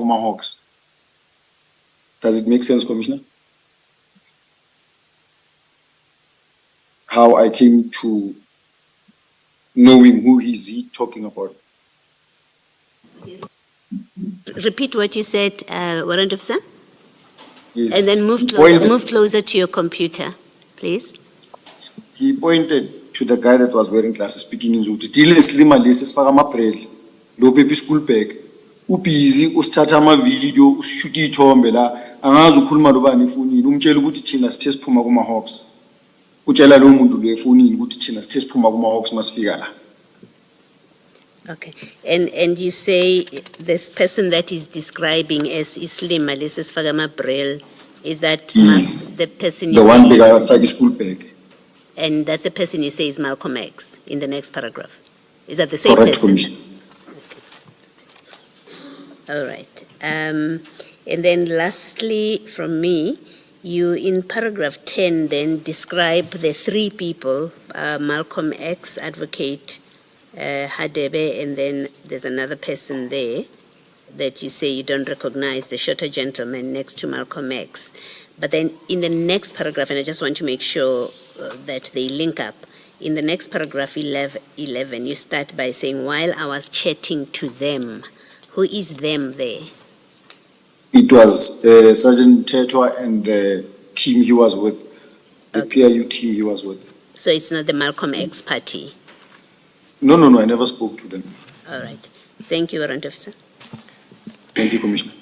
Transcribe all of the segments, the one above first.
kuma Hawks. Does it make sense, Commissioner? How I came to knowing who is he talking about. Repeat what you said, Warrant Officer. Yes. And then move closer to your computer, please. He pointed to the guy that was wearing glasses speaking in Zulu. Dile slima lesi sifaka amabrel. Lo baby school bag. Ubhizi usithatha ama video ushoot ithombe la angazi ukhuluma lobani efonini umtshela ukuthi thina sithe siphuma kuma Hawks. Utshela lo muntu lo efonini ukuthi thina sithe siphuma kuma Hawks masifika la. Okay, and you say this person that is describing as Islim Malisis Fagama Brel, is that Yes. the person you The say one big like school bag. And that's the person you say is Malcolm X in the next paragraph. Is that the same Correct, person? Commissioner. Okay. All right. And then lastly from me, you in paragraph 10 then describe the three people, Malcolm X, advocate, Hadebe, and then there's another person there that you say you don't recognize, the shorter gentleman next to Malcolm X. But then in the next paragraph, and I just want to make sure that they link up, in the next paragraph 11, you start by saying, while I was chatting to them. Who is them there? It was Sergeant Tetwa and the team he was with, the PIU team he was with. So it's not the Malcolm X party? No, I never spoke to them. All right. Thank you, Warrant Officer. Thank you, Commissioner.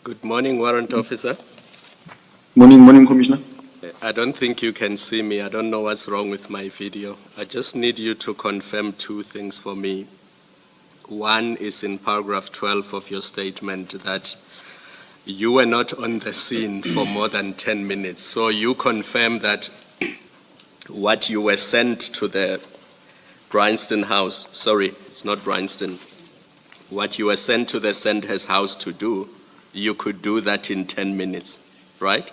Good morning, Warrant Officer. Morning, Commissioner. I don't think you can see me. I don't know what's wrong with my video. I just need you to confirm two things for me. One is in paragraph 12 of your statement that you were not on the scene for more than 10 minutes. So you confirm that what you were sent to the Bryanston house, sorry, it's not Bryanston, what you were sent to the Sandhurst house to do, you could do that in 10 minutes, right?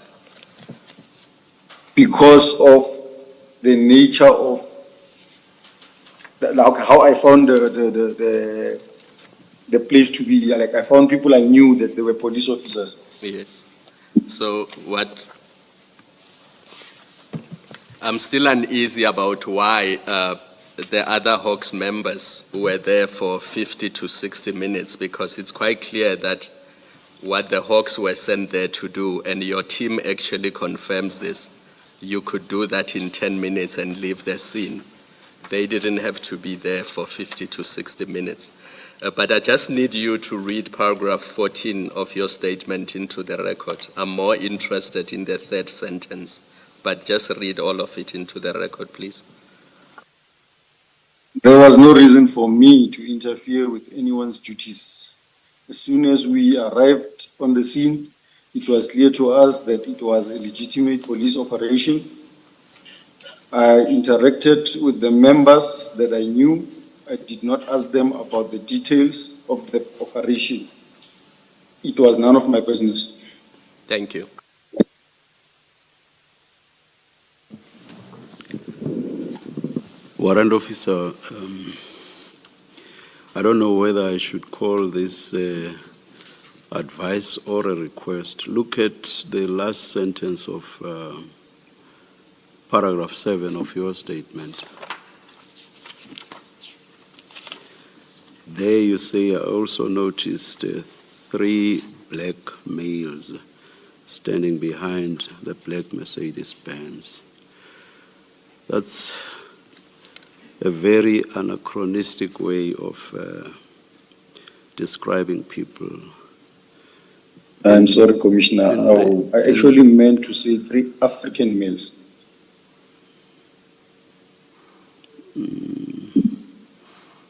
Because of the nature of like how I found the place to be, like I found people I knew that they were police officers. Yes. So what I'm still uneasy about why the other Hawks members were there for 50 to 60 minutes, because it's quite clear that what the Hawks were sent there to do, and your team actually confirms this, you could do that in 10 minutes and leave the scene. They didn't have to be there for 50 to 60 minutes. But I just need you to read paragraph 14 of your statement into the record. I'm more interested in the third sentence, but just read all of it into the record, please. There was no reason for me to interfere with anyone's duties. As soon as we arrived on the scene, it was clear to us that it was a legitimate police operation. I interacted with the members that I knew. I did not ask them about the details of the operation. It was none of my business. Thank you. Warrant Officer, I don't know whether I should call this advice or a request. Look at the last sentence of paragraph 7 of your statement. There you say, I also noticed 3 black males standing behind the black Mercedes-Benz. That's a very anachronistic way of describing people. I'm sorry, Commissioner. I actually meant to say 3 African males.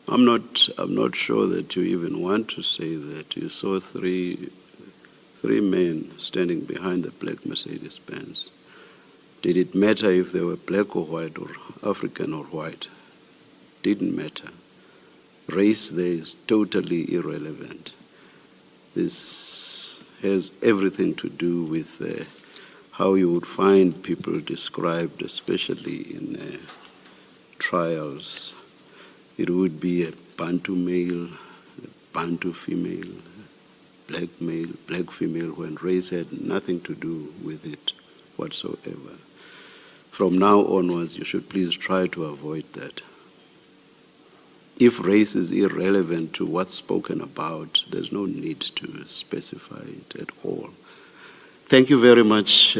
I'm not sure that you even want to say that. You saw three men standing behind the black Mercedes-Benz. Did it matter if they were black or white or African or white? Didn't matter. Race there is totally irrelevant. This has everything to do with how you would find people described, especially in trials. It would be a Bantu male, a Bantu female, black male, black female, when race had nothing to do with it whatsoever. From now onwards, you should please try to avoid that. If race is irrelevant to what's spoken about, there's no need to specify it at all. Thank you very much,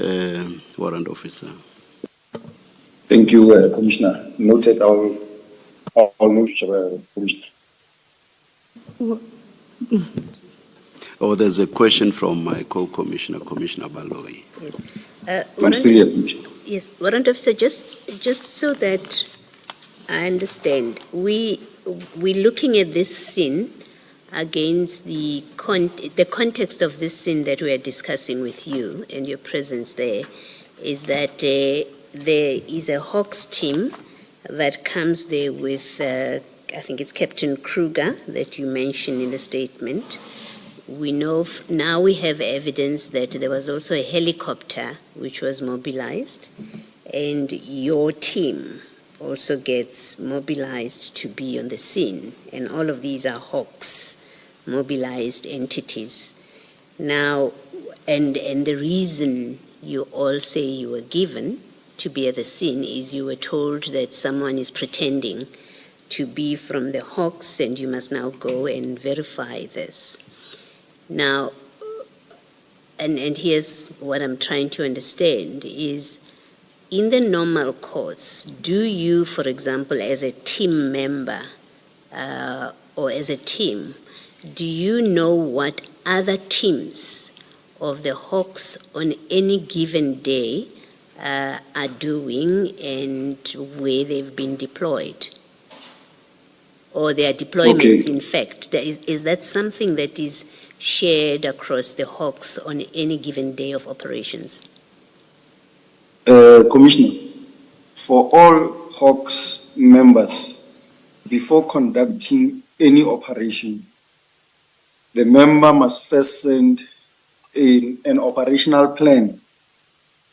Warrant Officer. Thank you, Commissioner. Noted. I'll note, Commissioner. Oh, there's a question from my co-commissioner, Commissioner Baloyi. Yes. I'm still here, Commissioner. Yes, Warrant Officer, just so that I understand, we're looking at this sin against the context of this sin that we are discussing with you and your presence there, is that there is a Hawks team that comes there with, I think it's Captain Kruger that you mentioned in the statement. We know now we have evidence that there was also a helicopter which was mobilized, and your team also gets mobilized to be on the scene, and all of these are Hawks mobilized entities. Now, and the reason you all say you were given to be at the scene is you were told that someone is pretending to be from the Hawks and you must now go and verify this. Now, and here's what I'm trying to understand is, in the normal course, do you, for example, as a team member or as a team, do you know what other teams of the Hawks on any given day are doing and where they've been deployed? Or their deployments, Okay. in fact. Is that something that is shared across the Hawks on any given day of operations? Commissioner, for all Hawks members, before conducting any operation, the member must first send an operational plan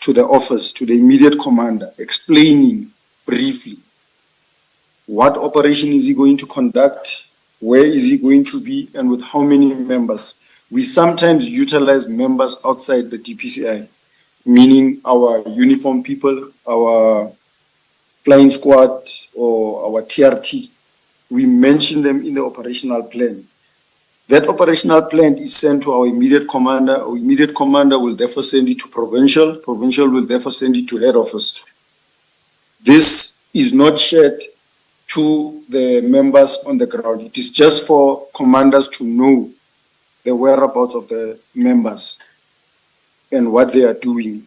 to the office, to the immediate commander, explaining briefly what operation is he going to conduct, where is he going to be, and with how many members. We sometimes utilize members outside the DPCI, meaning our uniform people, our flying squad, or our TRT. We mention them in the operational plan. That operational plan is sent to our immediate commander. Our immediate commander will therefore send it to provincial. Provincial will therefore send it to head office. This is not shared to the members on the ground. It is just for commanders to know the whereabouts of the members and what they are doing.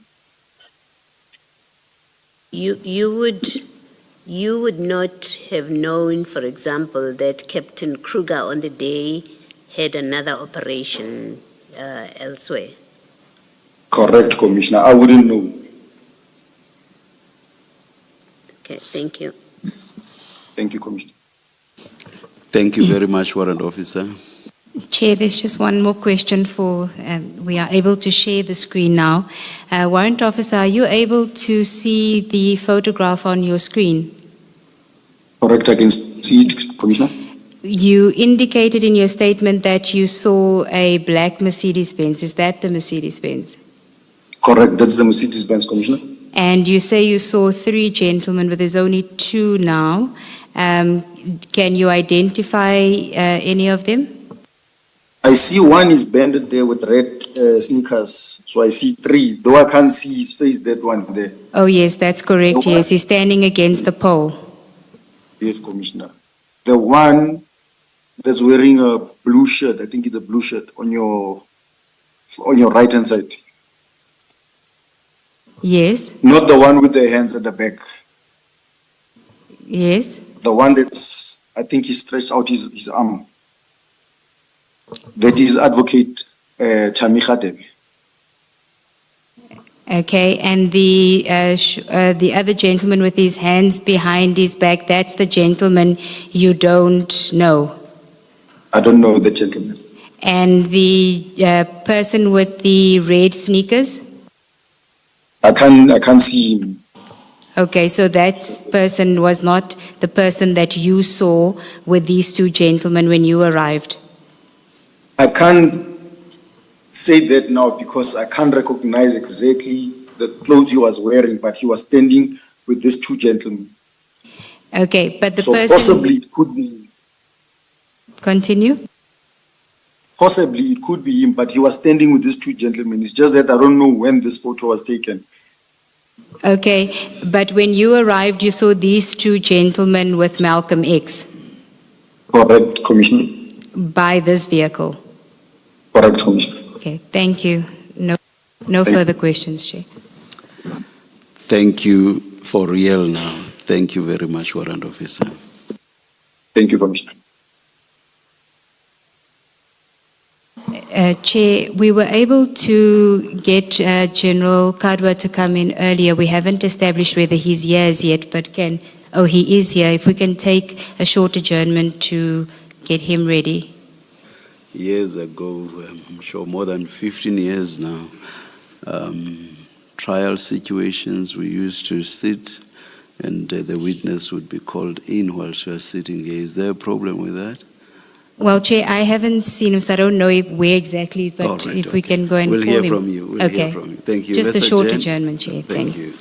You would not have known, for example, that Captain Kruger on the day had another operation elsewhere? Correct, Commissioner. I wouldn't know. Okay, thank you. Thank you, Commissioner. Thank you very much, Warrant Officer. Chair, there's just one more question for, we are able to share the screen now. Warrant Officer, are you able to see the photograph on your screen? Correct, I can see it, Commissioner. You indicated in your statement that you saw a black Mercedes-Benz. Is that the Mercedes-Benz? Correct, that's the Mercedes-Benz, Commissioner. And you say you saw 3 gentlemen, but there's only 2 now. Can you identify any of them? I see one is banded there with red sneakers, so I see 3. Though I can't see his face, that one there. Oh, yes, that's correct. The Yes, he's standing against the pole. Yes, Commissioner. The one that's wearing a blue shirt, I think it's a blue shirt, on your right-hand side. Yes, Not the one with the hands at the back. yes. The one that's, I think he stretched out his arm. That is Advocate Tamiga Debe. Okay, and the other gentleman with his hands behind his back, that's the gentleman you don't know. I don't know the gentleman. And the person with the red sneakers? I can't see him. Okay, so that person was not the person that you saw with these 2 gentlemen when you arrived. I can't say that now because I can't recognize exactly the clothes he was wearing, but he was standing with these two gentlemen. Okay, but the So person... possibly it could be, Continue. possibly it could be him, but he was standing with these two gentlemen. It's just that I don't know when this photo was taken. Okay, but when you arrived, you saw these two gentlemen with Malcolm X Correct, Commissioner. by this vehicle. Correct, Commissioner. Okay, thank you. No Thank further questions, Chair. Thank you for real now. Thank you very much, Warrant Officer. Thank you, Commissioner. Chair, we were able to get General Kadwa to come in earlier. We haven't established whether he's here as yet, but he is here. If we can take a short adjournment to get him ready. Years ago, I'm sure more than 15 years now, trial situations, we used to sit and the witness would be called in while she was sitting here. Is there a problem with that? Well, Chair, I haven't seen him, so I don't know where exactly he is, but if we can go and we'll call hear him. from you. We'll hear from you. Thank you. Just Let's a short adjourn. adjournment, Chair. Thank Thanks. you.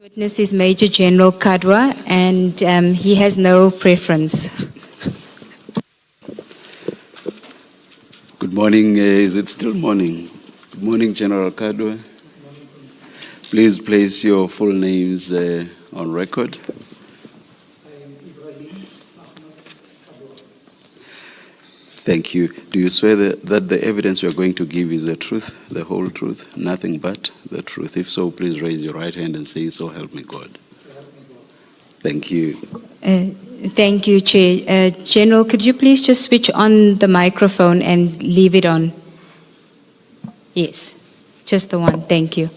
Witness is Major General Kadwa, and he has no preference. Good morning. Is it still morning? Good morning, General Kadwa. Please place your full names on record. Thank you. Do you swear that the evidence you are going to give is the truth, the whole truth, nothing but the truth? If so, please raise your right hand and say, "So help me God." Thank you. Thank you, Chair. General, could you please just switch on the microphone and leave it on? Yes, just the one. Thank you.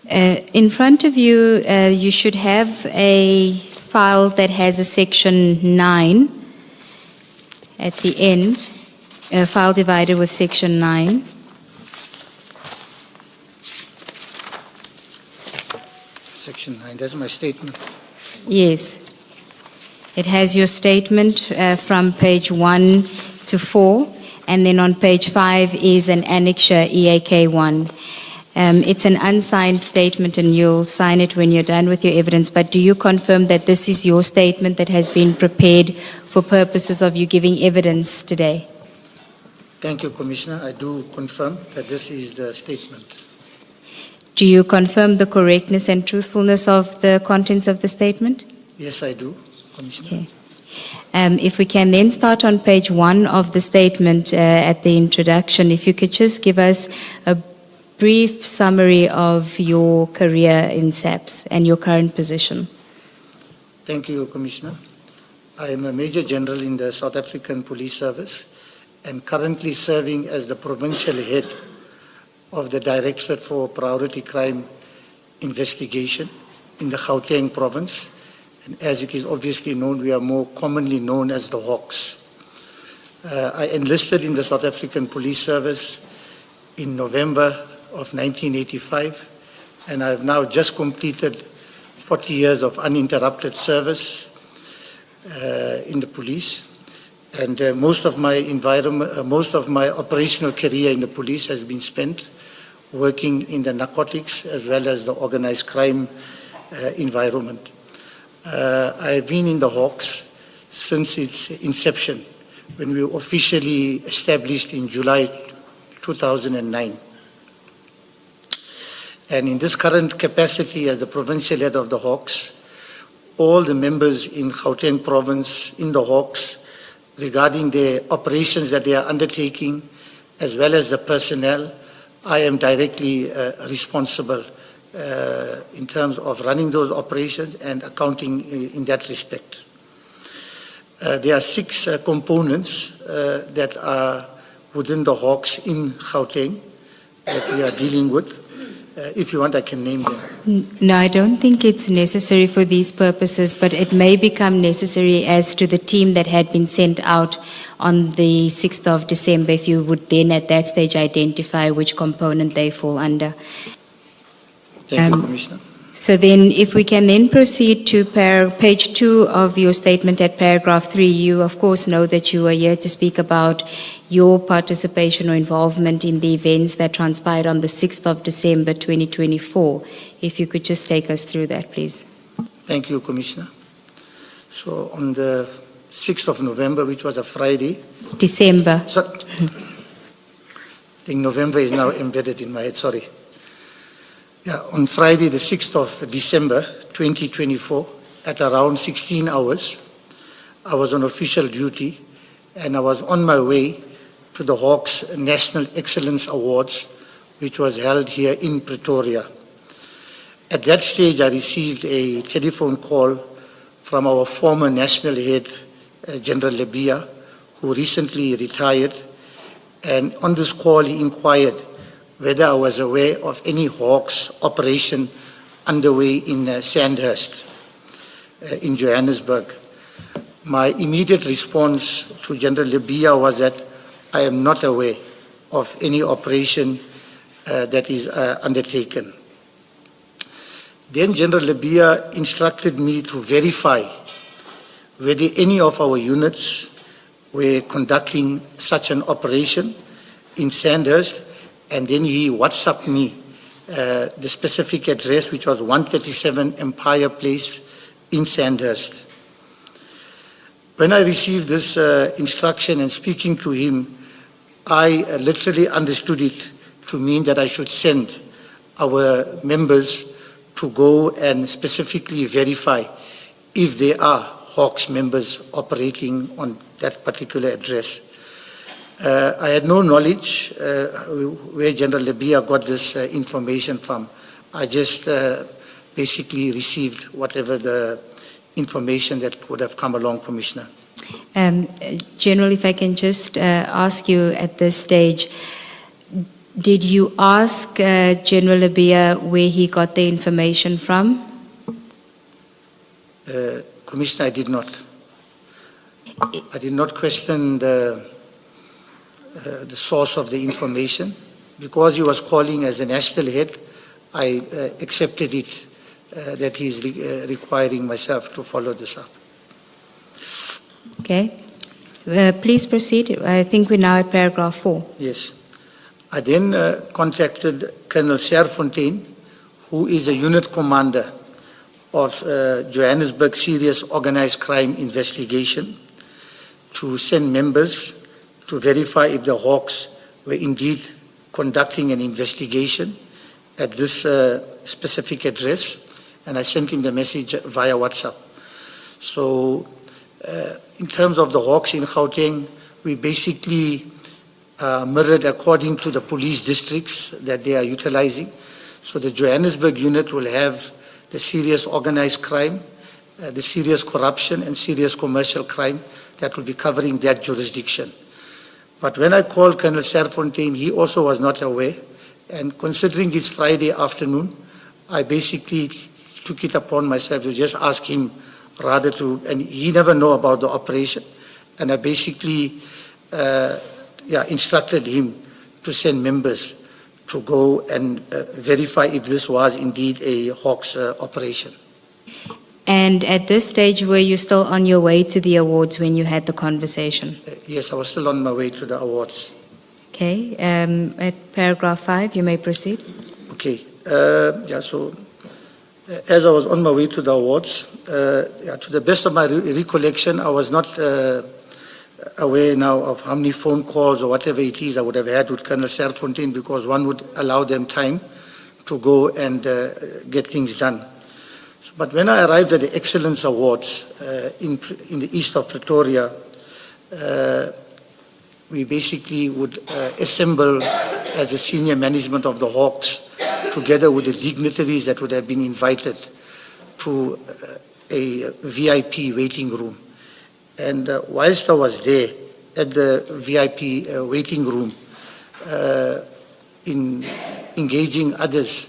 In front of you, you should have a file that has a section 9 at the end, a file divided with section 9. Section 9, that's my statement. Yes. It has your statement from page 1 to 4, and then on page 5 is an annexure EAK 1. It's an unsigned statement, and you'll sign it when you're done with your evidence, but do you confirm that this is your statement that has been prepared for purposes of you giving evidence today? Thank you, Commissioner. I do confirm that this is the statement. Do you confirm the correctness and truthfulness of the contents of the statement? Yes, I do, Commissioner. Okay. If we can then start on page 1 of the statement at the introduction, if you could just give us a brief summary of your career in SAPS and your current position. Thank you, Commissioner. I am a Major General in the South African Police Service and currently serving as the Provincial Head of the Directorate for Priority Crime Investigation in the Gauteng Province. And as it is obviously known, we are more commonly known as the Hawks. I enlisted in the South African Police Service in November of 1985, and I've now just completed 40 years of uninterrupted service in the police. And most of my operational career in the police has been spent working in the narcotics as well as the organized crime environment. I've been in the Hawks since its inception, when we were officially established in July 2009. And in this current capacity as the provincial head of the Hawks, all the members in Gauteng province in the Hawks, regarding the operations that they are undertaking, as well as the personnel, I am directly responsible in terms of running those operations and accounting in that respect. There are 6 components that are within the Hawks in Gauteng that we are dealing with. If you want, I can name them. No, I don't think it's necessary for these purposes, but it may become necessary as to the team that had been sent out on the 6th of December, if you would then at that stage identify which component they fall under. Thank you, Commissioner. So then, if we can then proceed to page 2 of your statement at paragraph 3, you of course know that you are here to speak about your participation or involvement in the events that transpired on the 6th of December 2024. If you could just take us through that, please. Thank you, Commissioner. So on the 6th of November, which was a Friday. December. I think November is now embedded in my head, sorry. Yeah, on Friday, the 6th of December, 2024, at around 16 hours, I was on official duty and I was on my way to the Hawks National Excellence Awards, which was held here in Pretoria. At that stage, I received a telephone call from our former national head, General Lebia, who recently retired. And on this call, he inquired whether I was aware of any Hawks operation underway in Sandhurst, in Johannesburg. My immediate response to General Lebia was that I am not aware of any operation that is undertaken. Then General Lebia instructed me to verify whether any of our units were conducting such an operation in Sandhurst. And then he WhatsApped me the specific address, which was 137 Empire Place in Sandhurst. When I received this instruction and speaking to him, I literally understood it to mean that I should send our members to go and specifically verify if there are Hawks members operating on that particular address. I had no knowledge where General Lebia got this information from. I just basically received whatever the information that would have come along, Commissioner. General, if I can just ask you at this stage, did you ask General Lebia where he got the information from? Commissioner, I did not. I did not question the source of the information. Because he was calling as a national head, I accepted it that he is requiring myself to follow this up. Okay. Please proceed. I think we're now at paragraph 4. Yes. I then contacted Colonel Serfontein, who is a unit commander of Johannesburg Serious Organized Crime Investigation, to send members to verify if the Hawks were indeed conducting an investigation at this specific address, and I sent him the message via WhatsApp. So in terms of the Hawks in Gauteng, we basically mirrored according to the police districts that they are utilizing. So the Johannesburg unit will have the serious organized crime, the serious corruption and serious commercial crime that will be covering that jurisdiction. But when I called Colonel Serfontein, he also was not aware. And considering it's Friday afternoon, I basically took it upon myself to just ask him rather to, and he never know about the operation. And I basically instructed him to send members to go and verify if this was indeed a Hawks operation. And at this stage, were you still on your way to the awards when you had the conversation? Yes, I was still on my way to the awards. Okay, at paragraph 5, you may proceed. Okay, so as I was on my way to the awards, to the best of my recollection, I was not aware now of how many phone calls or whatever it is I would have had with Colonel Serfontein, because one would allow them time to go and get things done. But when I arrived at the Excellence Awards in the east of Pretoria, we basically would assemble as the senior management of the Hawks, together with the dignitaries that would have been invited to a VIP waiting room. And whilst I was there at the VIP waiting room, in engaging others,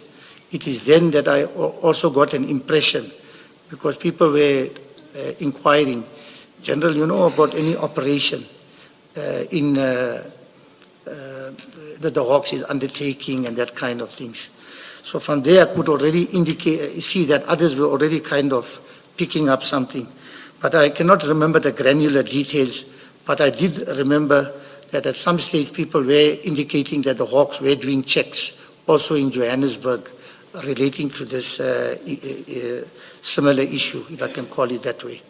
it is then that I also got an impression, because people were inquiring, General, you know about any operation that the Hawks is undertaking and that kind of things. So from there I could already see that others were already kind of picking up something. But I cannot remember the granular details, but I did remember that at some stage people were indicating that the Hawks were doing checks also in Johannesburg relating to this similar issue, if I can call it that way.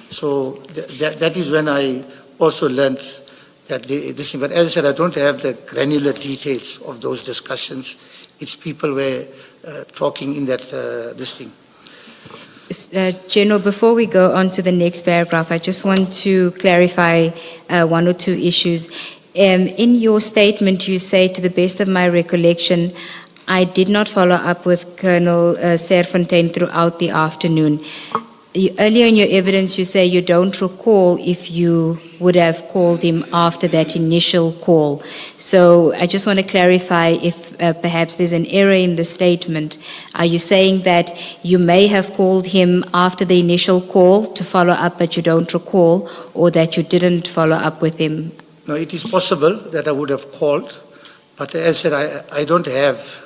So that is when I also learned that this thing. But as I said, I don't have the granular details of those discussions. It's people were talking in that this thing. General, before we go on to the next paragraph, I just want to clarify one or two issues. In your statement, you say, to the best of my recollection, I did not follow up with Colonel Serfontein throughout the afternoon. Earlier in your evidence, you say you don't recall if you would have called him after that initial call. So I just want to clarify if perhaps there's an error in the statement. Are you saying that you may have called him after the initial call to follow up, but you don't recall, or that you didn't follow up with him? No, it is possible that I would have called, but as I said, I don't have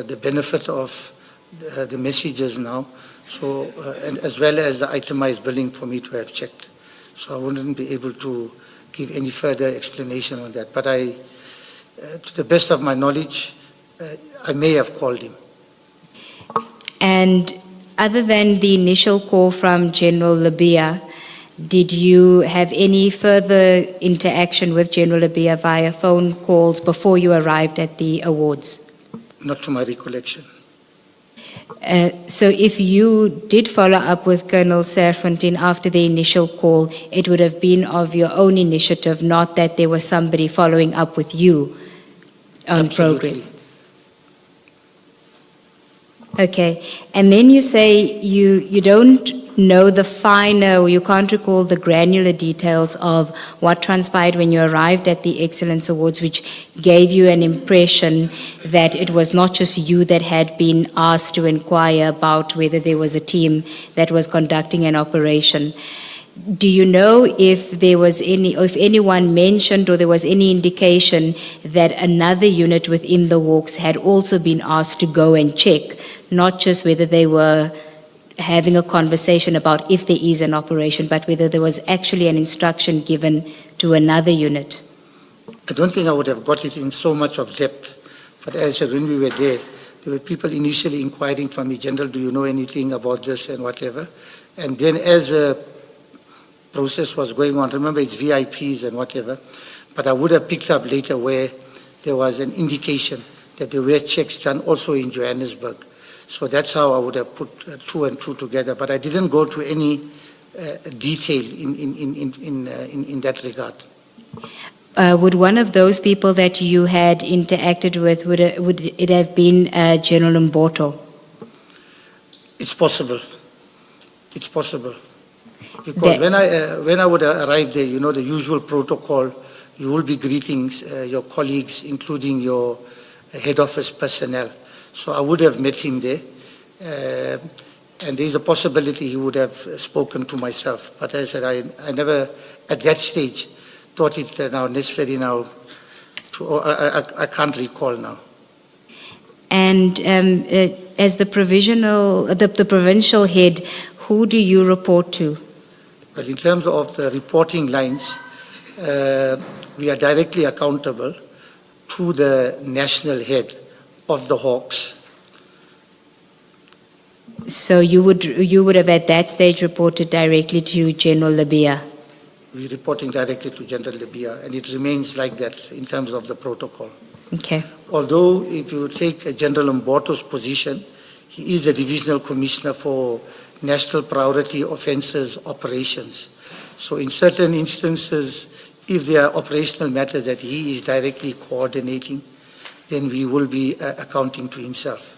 the benefit of the messages now. So, and as well as the itemized billing for me to have checked. So I wouldn't be able to give any further explanation on that. But to the best of my knowledge, I may have called him. And other than the initial call from General Labia, did you have any further interaction with General Labia via phone calls before you arrived at the awards? Not to my recollection. So if you did follow up with Colonel Serfontein after the initial call, it would have been of your own initiative, not that there was somebody following up with you on Absolutely. progress. Okay, and then you say you don't know the finer, or you can't recall the granular details of what transpired when you arrived at the Excellence Awards, which gave you an impression that it was not just you that had been asked to inquire about whether there was a team that was conducting an operation. Do you know if there was any, or if anyone mentioned or there was any indication that another unit within the Hawks had also been asked to go and check, not just whether they were having a conversation about if there is an operation, but whether there was actually an instruction given to another unit? I don't think I would have got it in so much of depth. But as I said, when we were there were people initially inquiring from me, General, do you know anything about this and whatever? And then as the process was going on, remember it's VIPs and whatever, but I would have picked up later where there was an indication that there were checks done also in Johannesburg. So that's how I would have put two and two together. But I didn't go to any detail in that regard. Would one of those people that you had interacted with, would it have been General Mboto? It's possible. It's possible. Because when I would arrive there, you know, the usual protocol, you will be greeting your colleagues, including your head office personnel. So I would have met him there, and there's a possibility he would have spoken to myself. But as I said, I never, at that stage, thought it now necessary now. I can't recall now. And as the provincial head, Who do you report to? But in terms of the reporting lines, we are directly accountable to the national head of the Hawks. So you would have at that stage reported directly to General Labia? We're reporting directly to General Labia, and it remains like that in terms of the protocol. Okay. Although if you take General Mboto's position, he is the Divisional Commissioner for National Priority Offences Operations. So in certain instances, if there are operational matters that he is directly coordinating, then we will be accounting to himself.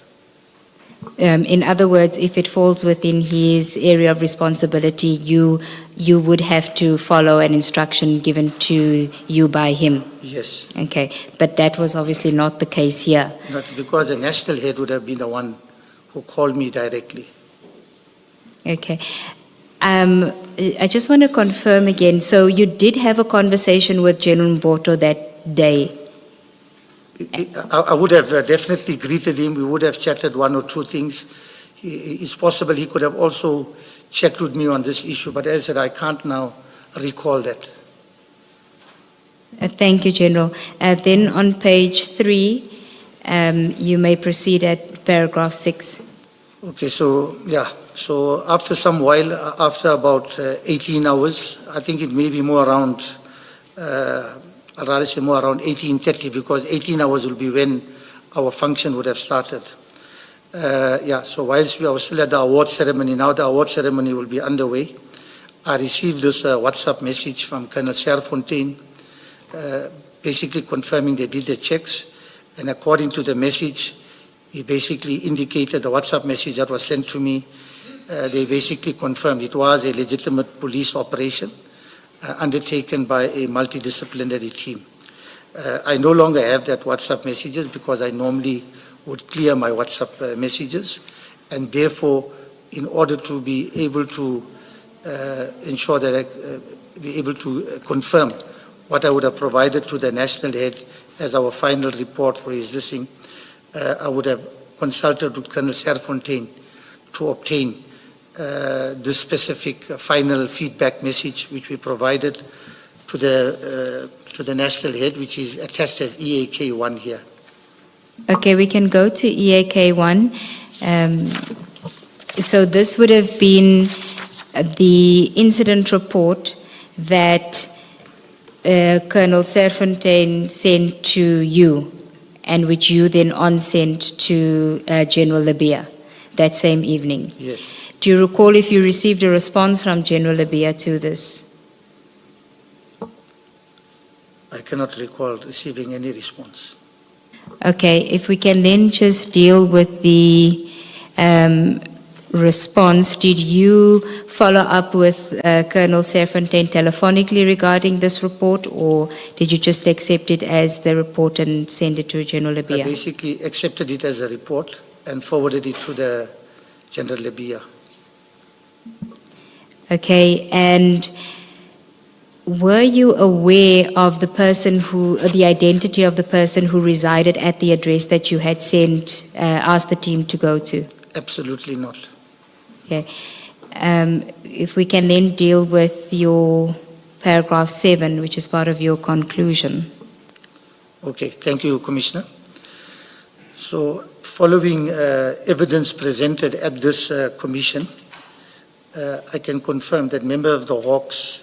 In other words, if it falls within his area of responsibility, you would have to follow an instruction given to you by him. Yes, Okay, but that was obviously not the case here. not because the national head would have been the one who called me directly. Okay. I just want to confirm again. So you did have a conversation with General Mboto that day? I would have definitely greeted him. We would have chatted one or two things. It's possible he could have also checked with me on this issue, but as I said, I can't now recall that. Thank you, General. Then on page 3, you may proceed at paragraph 6. Okay, so yeah, so after some while, after about 18 hours, I think it may be more around, I'd rather say more around 18:30, because 18 hours will be when our function would have started. Yeah, so whilst we were still at the award ceremony, now the award ceremony will be underway. I received this WhatsApp message from Colonel Serfontein, basically confirming they did the checks, and according to the message, he basically indicated the WhatsApp message that was sent to me. They basically confirmed it was a legitimate police operation undertaken by a multidisciplinary team. I no longer have that WhatsApp messages because I normally would clear my WhatsApp messages, and therefore, in order to be able to ensure that I be able to confirm what I would have provided to the national head as our final report for his listing, I would have consulted with Colonel Serfontein to obtain this specific final feedback message which we provided to the national head, which is attached as EAK1 here. Okay, we can go to EAK1. So this would have been the incident report that Colonel Serfontein sent to you, and which you then on-sent to General Labia that same evening. Yes. Do you recall if you received a response from General Labia to this? I cannot recall receiving any response. Okay, if we can then just deal with the response. Did you follow up with Colonel Serfontein telephonically regarding this report, or did you just accept it as the report and send it to General I Labia? basically accepted it as a report and forwarded it to the General Labia. Okay, and were you aware of the identity of the person who resided at the address that you had asked the team to go to? Absolutely not. Okay. If we can then deal with your paragraph 7, which is part of your conclusion. Okay, thank you, Commissioner. So, following evidence presented at this commission, I can confirm that member of the Hawks,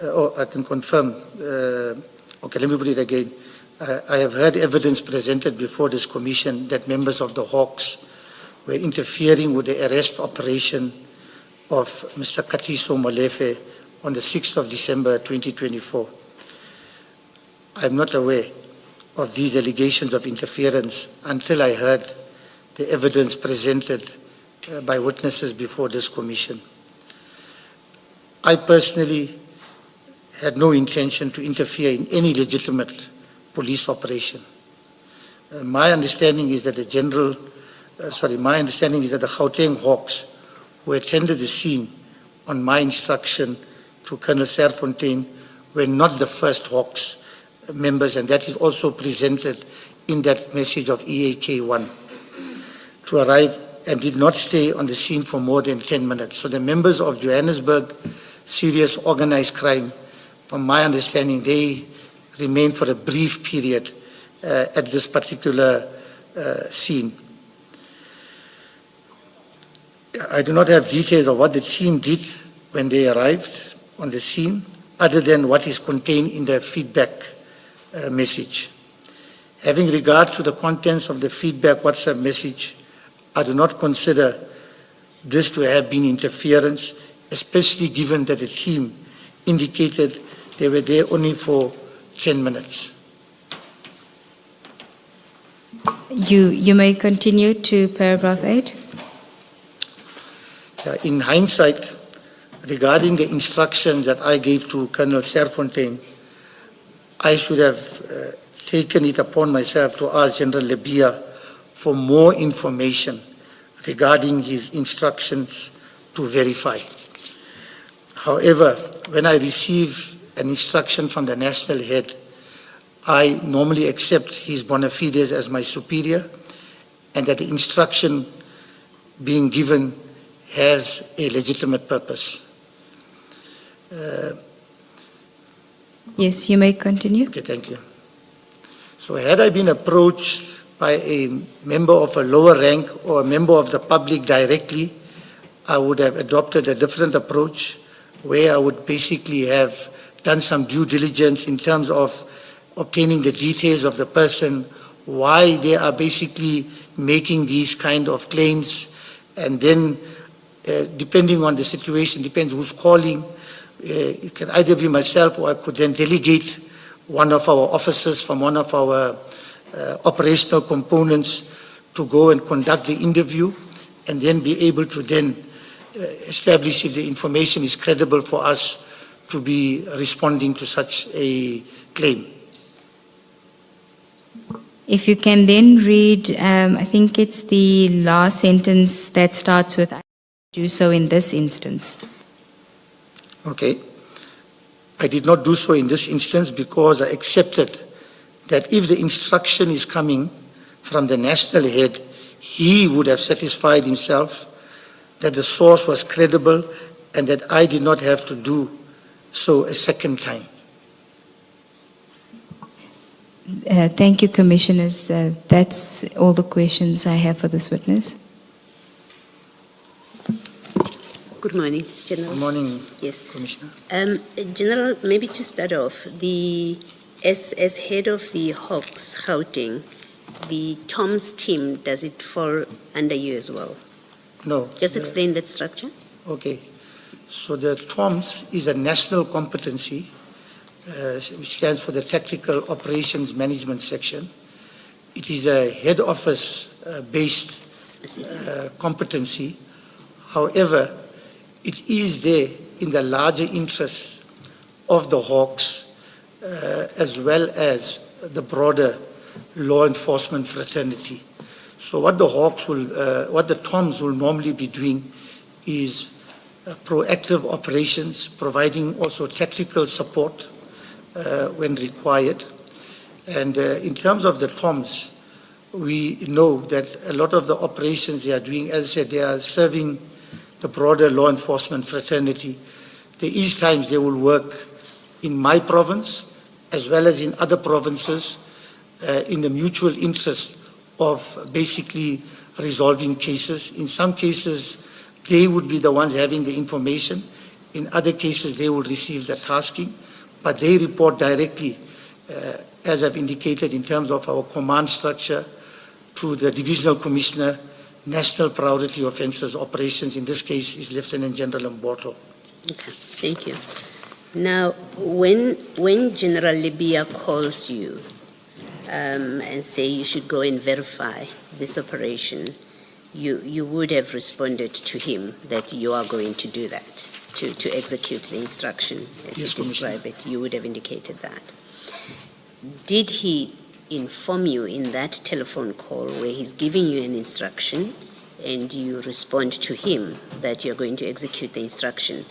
I can confirm, okay, let me put it again. I have heard evidence presented before this commission that members of the Hawks were interfering with the arrest operation of Mr. Katiso Molefe on the 6th of December 2024. I am not aware of these allegations of interference until I heard the evidence presented by witnesses before this commission. I personally had no intention to interfere in any legitimate police operation. My understanding is that the Gauteng Hawks who attended the scene on my instruction to Colonel Serfontein were not the first Hawks members, and that is also presented in that message of EAK1. To arrive and did not stay on the scene for more than 10 minutes. So the members of Johannesburg Serious Organized Crime, from my understanding, they remained for a brief period at this particular scene. I do not have details of what the team did when they arrived on the scene, other than what is contained in the feedback message. Having regard to the contents of the feedback WhatsApp message, I do not consider this to have been interference, especially given that the team indicated they were there only for 10 minutes. You may continue to paragraph 8. In hindsight, regarding the instructions that I gave to Colonel Serfontaine, I should have taken it upon myself to ask General Lebia for more information regarding his instructions to verify. However, when I receive an instruction from the national head, I normally accept his bona fides as my superior, and that the instruction being given has a legitimate purpose. Yes, you may continue. Okay, thank you. So had I been approached by a member of a lower rank or a member of the public directly, I would have adopted a different approach, where I would basically have done some due diligence in terms of obtaining the details of the person, why they are basically making these kind of claims, and then depending on the situation, depends who's calling, it can either be myself, or I could then delegate one of our officers from one of our operational components to go and conduct the interview, and then be able to then establish if the information is credible for us to be responding to such a claim. If you can then read, I think it's the last sentence that starts with, "I do so in this instance." Okay. I did not do so in this instance because I accepted that if the instruction is coming from the national head, he would have satisfied himself that the source was credible and that I did not have to do so a second time. Thank you, Commissioners. That's all the questions I have for this witness. Good morning, General. Good morning, Yes. Commissioner. General, maybe to start off, as head of the Hawks Gauteng, the TOMS team, does it fall under you as well? No. Just explain that structure. Okay. So the TOMS is a national competency, which stands for the Tactical Operations Management Section. It is a head office based competency. However, it is there in the larger interests of the Hawks as well as the broader law enforcement fraternity. So what the Hawks will, what the TOMS will normally be doing is proactive operations, providing also tactical support when required. And in terms of the TOMS, we know that a lot of the operations they are doing, as I said, they are serving the broader law enforcement fraternity. There is times they will work in my province as well as in other provinces in the mutual interest of basically resolving cases. In some cases, they would be the ones having the information. In other cases, they will receive the tasking, but they report directly, as I've indicated, in terms of our command structure, to the Divisional Commissioner, National Priority Offences Operations. In this case, is Lieutenant General Mboto. Okay, thank you. Now, when General Libya calls you and say you should go and verify this operation, you would have responded to him that you are going to do that, to execute the instruction as Yes, you describe it. You would have indicated that. Did he inform you in that telephone call where he's giving you an instruction and you respond to him that you're going to execute the instruction?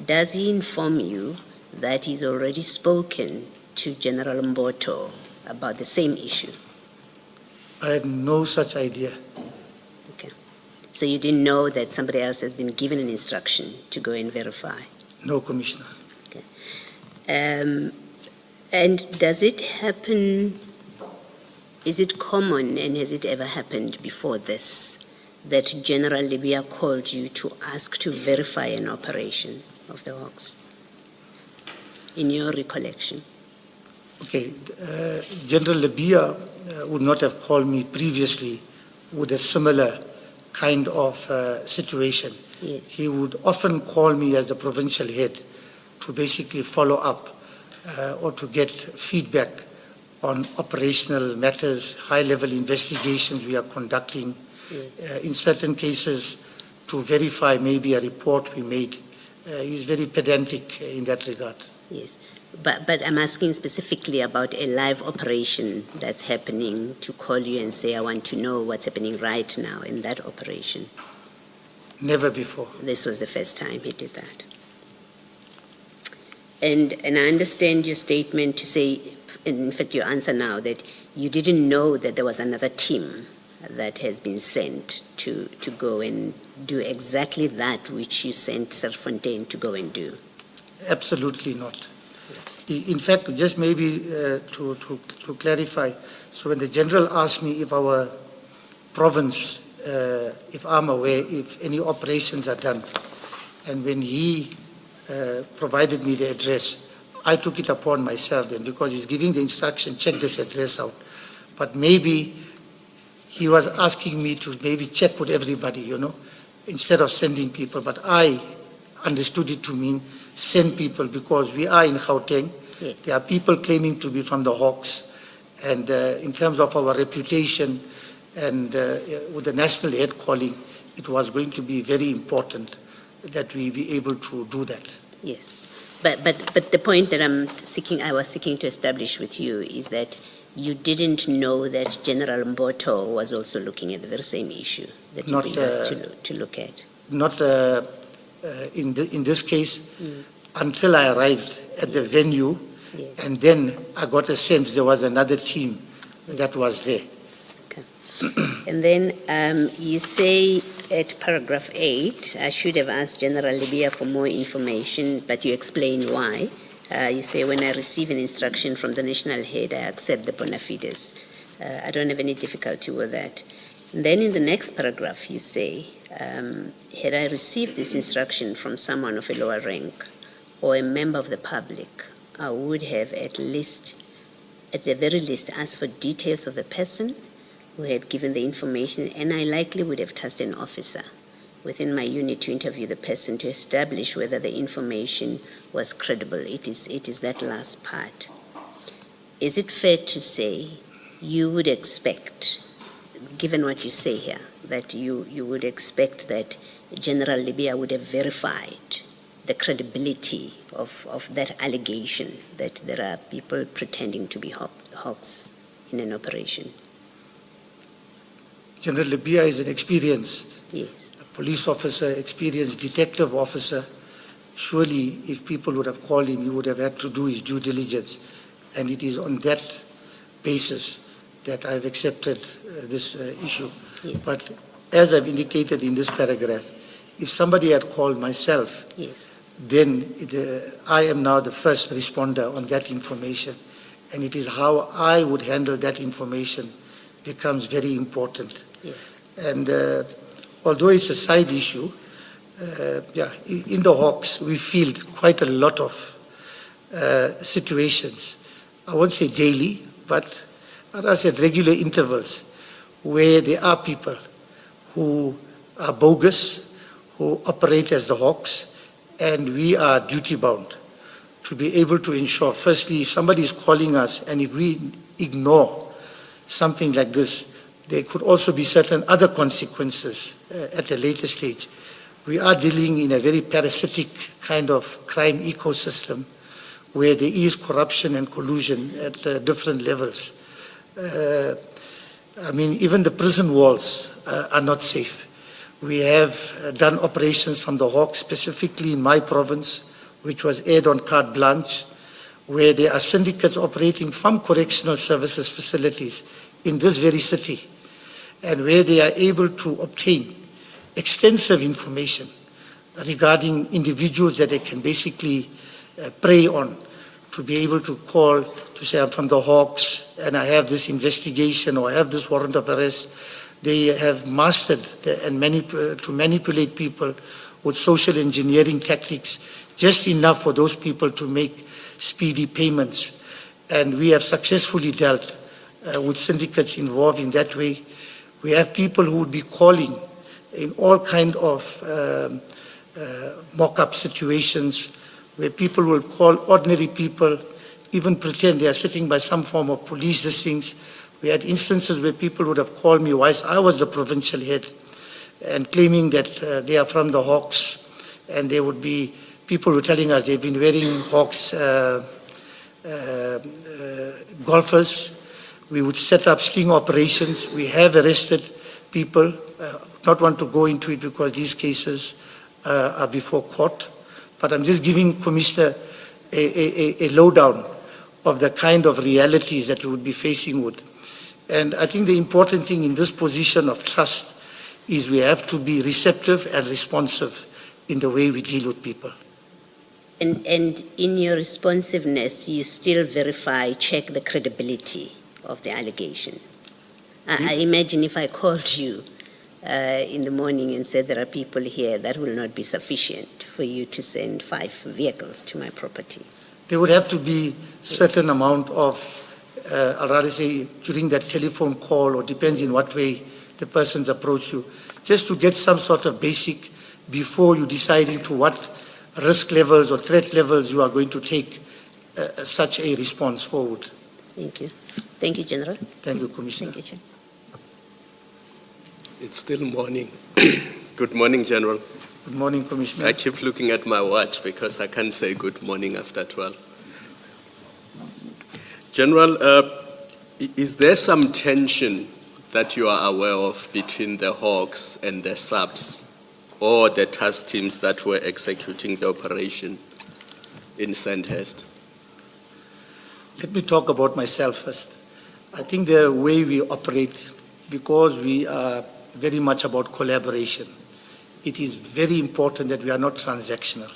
Does he inform you that he's already spoken to General Mboto about the same issue? I had no such idea. So you didn't know that somebody else has been given an instruction to go and verify? No, Commissioner. And does it happen, is it common and has it ever happened before this, that General Libya called you to ask to verify an operation of the Hawks, in your recollection? Okay, General Libya would not have called me previously with a similar kind of situation. Yes. He would often call me as the provincial head to basically follow up or to get feedback on operational matters, high-level investigations we are conducting, in certain cases to verify maybe a report we made. He's very pedantic in that regard. Yes, but I'm asking specifically about a live operation that's happening, to call you and say, I want to know what's happening right now in that operation. Never before. This was the first time he did that. And I understand your statement to say, in fact your answer now, that you didn't know that there was another team that has been sent to go and do exactly that which you sent Serfontaine to go and do. Absolutely not. Yes. In fact, just maybe to clarify, so when the General asked me if our province, if I'm aware, if any operations are done, and when he provided me the address, I took it upon myself then, because he's giving the instruction, check this address out. But maybe he was asking me to maybe check with everybody, instead of sending people. But I understood it to mean send people, because we are in Gauteng. Yes. There are people claiming to be from the Hawks. And in terms of our reputation and with the national head calling, it was going to be very important that we be able to do that. Yes, but the point that I was seeking to establish with you is that you didn't know that General Mboto was also looking at the very same issue that you've been asked to look at. Not in this case, until I arrived at the venue, Yes. and then I got a sense there was another team that was there. And then you say at paragraph 8, I should have asked General Libya for more information, but you explain why. You say, when I receive an instruction from the national head, I accept the bona fides. I don't have any difficulty with that. And then in the next paragraph, you say, had I received this instruction from someone of a lower rank or a member of the public, I would have at the very least, asked for details of the person who had given the information, and I likely would have tasked an officer within my unit to interview the person to establish whether the information was credible. It is that last part. Is it fair to say you would expect, given what you say here, that you would expect that General Libya would have verified the credibility of that allegation that there are people pretending to be Hawks in an operation? General Libya is an experienced Yes. police officer, experienced detective officer. Surely, if people would have called him, he would have had to do his due diligence. And it is on that basis that I've accepted this issue. Yes. But as I've indicated in this paragraph, if somebody had called myself, Yes. then I am now the first responder on that information. And it is how I would handle that information becomes very important. Yes. And although it's a side issue, in the Hawks, we field quite a lot of situations. I won't say daily, but at regular intervals, where there are people who are bogus, who operate as the Hawks, and we are duty-bound to be able to ensure, firstly, if somebody is calling us, and if we ignore something like this, there could also be certain other consequences at a later stage. We are dealing in a very parasitic kind of crime ecosystem where there is corruption and collusion at different levels. Even the prison walls are not safe. We have done operations from the Hawks, specifically in my province, which was aired on carte blanche, where there are syndicates operating from correctional services facilities in this very city, and where they are able to obtain extensive information regarding individuals that they can basically prey on, to be able to call to say, I'm from the Hawks and I have this investigation or I have this warrant of arrest. They have mastered to manipulate people with social engineering tactics, just enough for those people to make speedy payments. And we have successfully dealt with syndicates involved in that way. We have people who would be calling in all kind of mock-up situations where people will call ordinary people, even pretend they are sitting by some form of police things. We had instances where people would have called me whilst I was the provincial head and claiming that they are from the Hawks, and there would be people were telling us they've been wearing Hawks golfers. We would set up sting operations. We have arrested people. Not want to go into it because these cases are before court, but I'm just giving Commissioner a lowdown of the kind of realities that we would be facing with. And I think the important thing in this position of trust is we have to be receptive and responsive in the way we deal with people. And in your responsiveness, you still verify, check the credibility of the allegation. I imagine if I called you in the morning and said there are people here, that will not be sufficient for you to send 5 vehicles to my property. There would have to be certain amount of, I'd rather say, during that telephone call, or depends in what way the persons approach you, just to get some sort of basic before you deciding to what risk levels or threat levels you are going to take such a response forward. Thank you. Thank you, General. Thank you, Commissioner. Thank you, Chair. It's still morning. Good morning, General. Good morning, Commissioner. I keep looking at my watch because I can't say good morning after 12. General, is there some tension that you are aware of between the Hawks and the subs or the task teams that were executing the operation in Sandhurst? Let me talk about myself first. I think the way we operate, because we are very much about collaboration, it is very important that we are not transactional.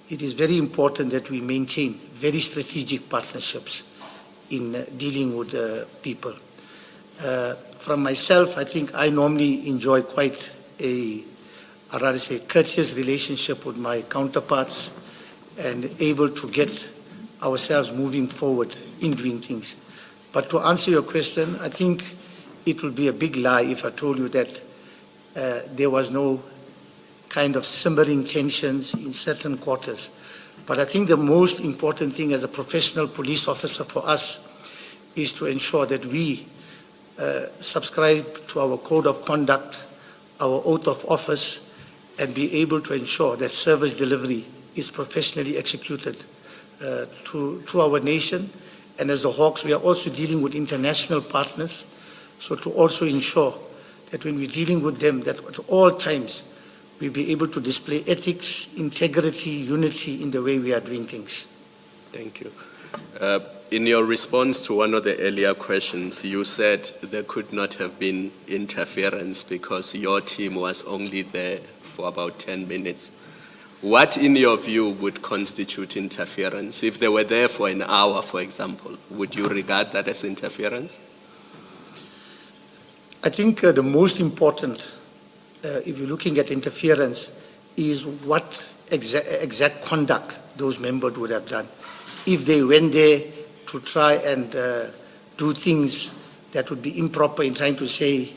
It is very important that we maintain very strategic partnerships in dealing with people. From myself, I think I normally enjoy quite I'd rather say, courteous relationship with my counterparts and able to get ourselves moving forward in doing things. But to answer your question, I think it would be a big lie if I told you that there was no kind of simmering tensions in certain quarters. But I think the most important thing as a professional police officer for us is to ensure that we subscribe to our code of conduct, our oath of office, and be able to ensure that service delivery is professionally executed to our nation. And as the Hawks, we are also dealing with international partners, so to also ensure that when we're dealing with them, that at all times we'll be able to display ethics, integrity, unity in the way we are doing things. Thank you. In your response to one of the earlier questions, you said there could not have been interference because your team was only there for about 10 minutes. What, in your view, would constitute interference? If they were there for an hour, for example, would you regard that as interference? I think the most important, if you're looking at interference, is what exact conduct those members would have done. If they went there to try and do things that would be improper in trying to say,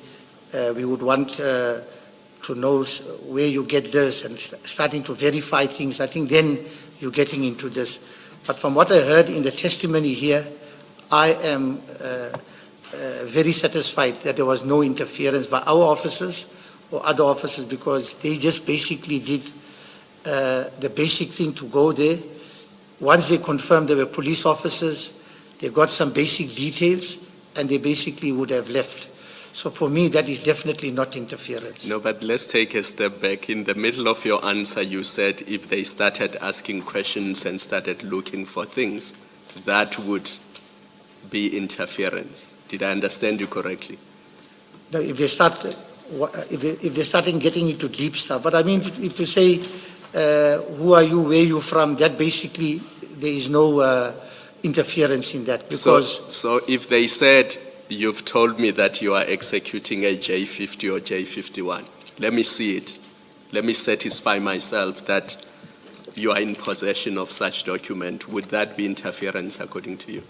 we would want to know where you get this and starting to verify things, I think then you're getting into this. But from what I heard in the testimony here, I am very satisfied that there was no interference by our officers or other officers, because they just basically did the basic thing to go there. Once they confirmed they were police officers, they got some basic details and they basically would have left. So for me, that is definitely not interference. No, but let's take a step back. In the middle of your answer, you said if they started asking questions and started looking for things, that would be interference. Did I understand you correctly? Now, if they start if they're starting getting into deep stuff. But I mean, if you say, who are you, where are you from, that basically, there is no interference in that. Because So if they said, you've told me that you are executing a J50 or J51, let me see it. Let me satisfy myself that you are in possession of such document. Would that be interference according to you?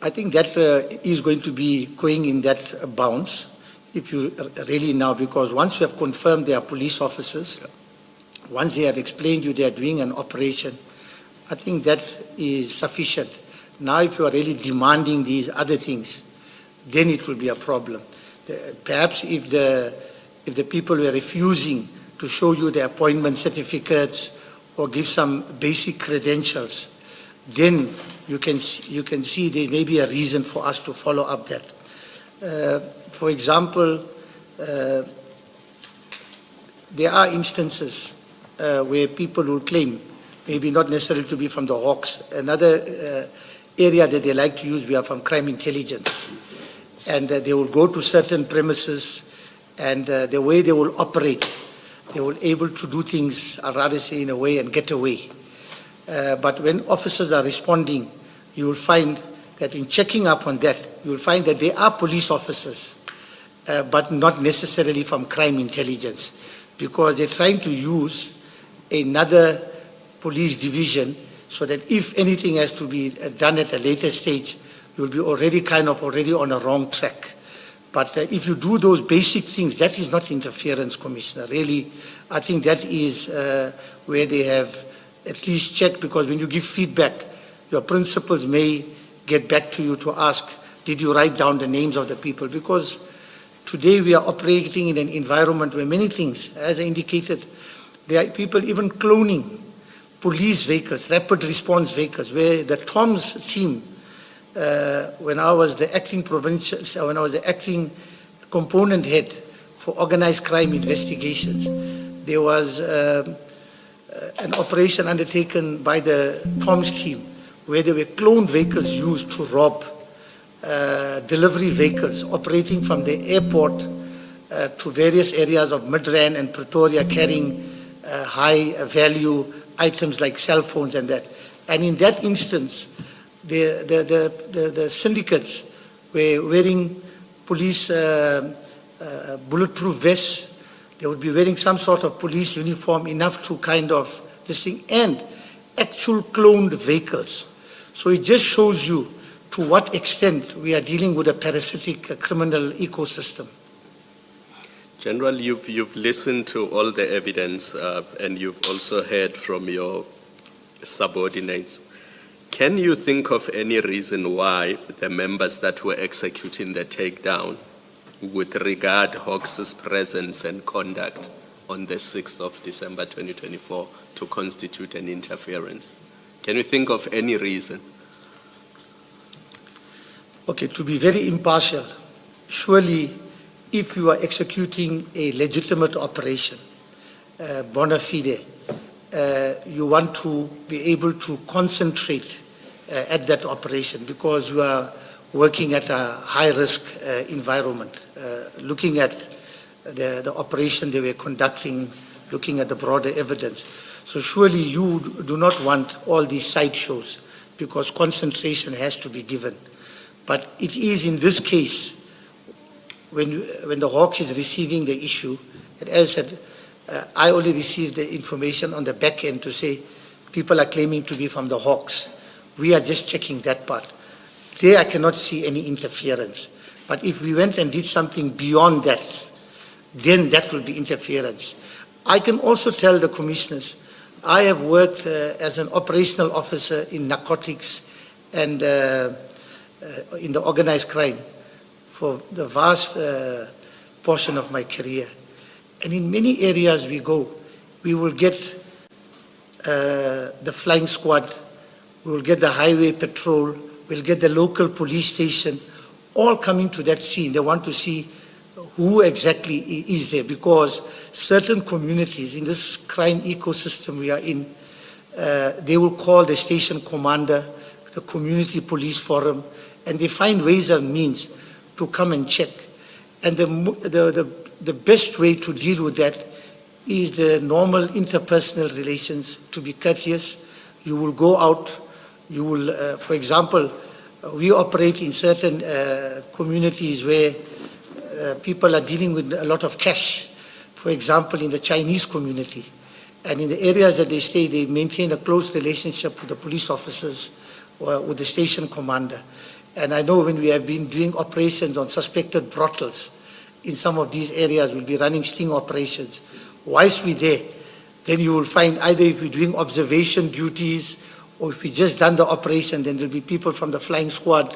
I think that is going to be going in that bounds, if you really now, because once you have confirmed they are police officers, once they have explained you they are doing an operation, I think that is sufficient. Now, if you are really demanding these other things, then it will be a problem. Perhaps if the people were refusing to show you their appointment certificates or give some basic credentials, then you can see there may be a reason for us to follow up that. For example, there are instances where people will claim, maybe not necessarily to be from the Hawks, another area that they like to use, we are from crime intelligence. And they will go to certain premises, and the way they will operate, they will able to do things, I'd rather say in a way, and get away. But when officers are responding, you will find that in checking up on that, you will find that they are police officers, but not necessarily from crime intelligence, because they're trying to use another police division so that if anything has to be done at a later stage, you'll be already on a wrong track. But if you do those basic things, that is not interference, Commissioner. Really, I think that is where they have at least checked, because when you give feedback, your principals may get back to you to ask, did you write down the names of the people? Because today we are operating in an environment where many things, as I indicated, there are people even cloning police vehicles, rapid response vehicles, where the TOMS team, when I was the acting component head for organized crime investigations, there was an operation undertaken by the TOMS team where there were cloned vehicles used to rob delivery vehicles operating from the airport to various areas of Midrand and Pretoria, carrying high value items like cell phones and that. And in that instance, the syndicates were wearing police bulletproof vests. They would be wearing some sort of police uniform, enough to kind of this thing, and actual cloned vehicles. So it just shows you to what extent we are dealing with a parasitic criminal ecosystem. General, you've listened to all the evidence and you've also heard from your subordinates. Can you think of any reason why the members that were executing the takedown would regard Hawks' presence and conduct on the 6th of December 2024 to constitute an interference? Can you think of any reason? Okay, to be very impartial, surely if you are executing a legitimate operation, bona fide, you want to be able to concentrate at that operation, because you are working at a high-risk environment, looking at the operation they were conducting, looking at the broader evidence. So surely you do not want all these sideshows, because concentration has to be given. But it is in this case, when the Hawks is receiving the issue, and as I said, I only received the information on the back end to say people are claiming to be from the Hawks. We are just checking that part. There I cannot see any interference. But if we went and did something beyond that, then that will be interference. I can also tell the commissioners, I have worked as an operational officer in narcotics and in the organized crime for the vast portion of my career. And in many areas we go, we will get the flying squad, we will get the highway patrol, we'll get the local police station, all coming to that scene. They want to see who exactly is there, because certain communities in this crime ecosystem we are in, they will call the station commander, the community police forum, and they find ways and means to come and check. And the best way to deal with that is the normal interpersonal relations, to be courteous. You will go out, you will, for example, we operate in certain communities where people are dealing with a lot of cash. For example, in the Chinese community. And in the areas that they stay, they maintain a close relationship with the police officers or with the station commander. And I know when we have been doing operations on suspected brothels in some of these areas, we'll be running sting operations. Whilst we're there, then you will find either if we're doing observation duties or if we just done the operation, then there'll be people from the flying squad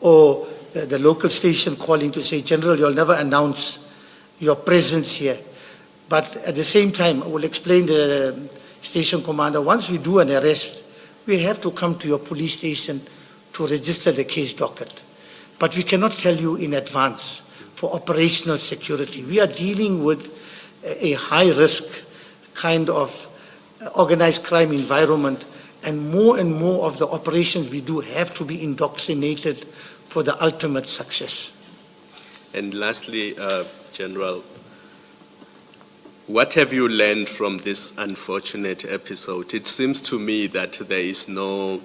or the local station calling to say, General, you'll never announce your presence here. But at the same time, I will explain to the station commander, once we do an arrest, we have to come to your police station to register the case docket. But we cannot tell you in advance for operational security. We are dealing with a high-risk kind of organized crime environment, and more of the operations we do have to be indoctrinated for the ultimate success. And lastly, General, what have you learned from this unfortunate episode? It seems to me that there is no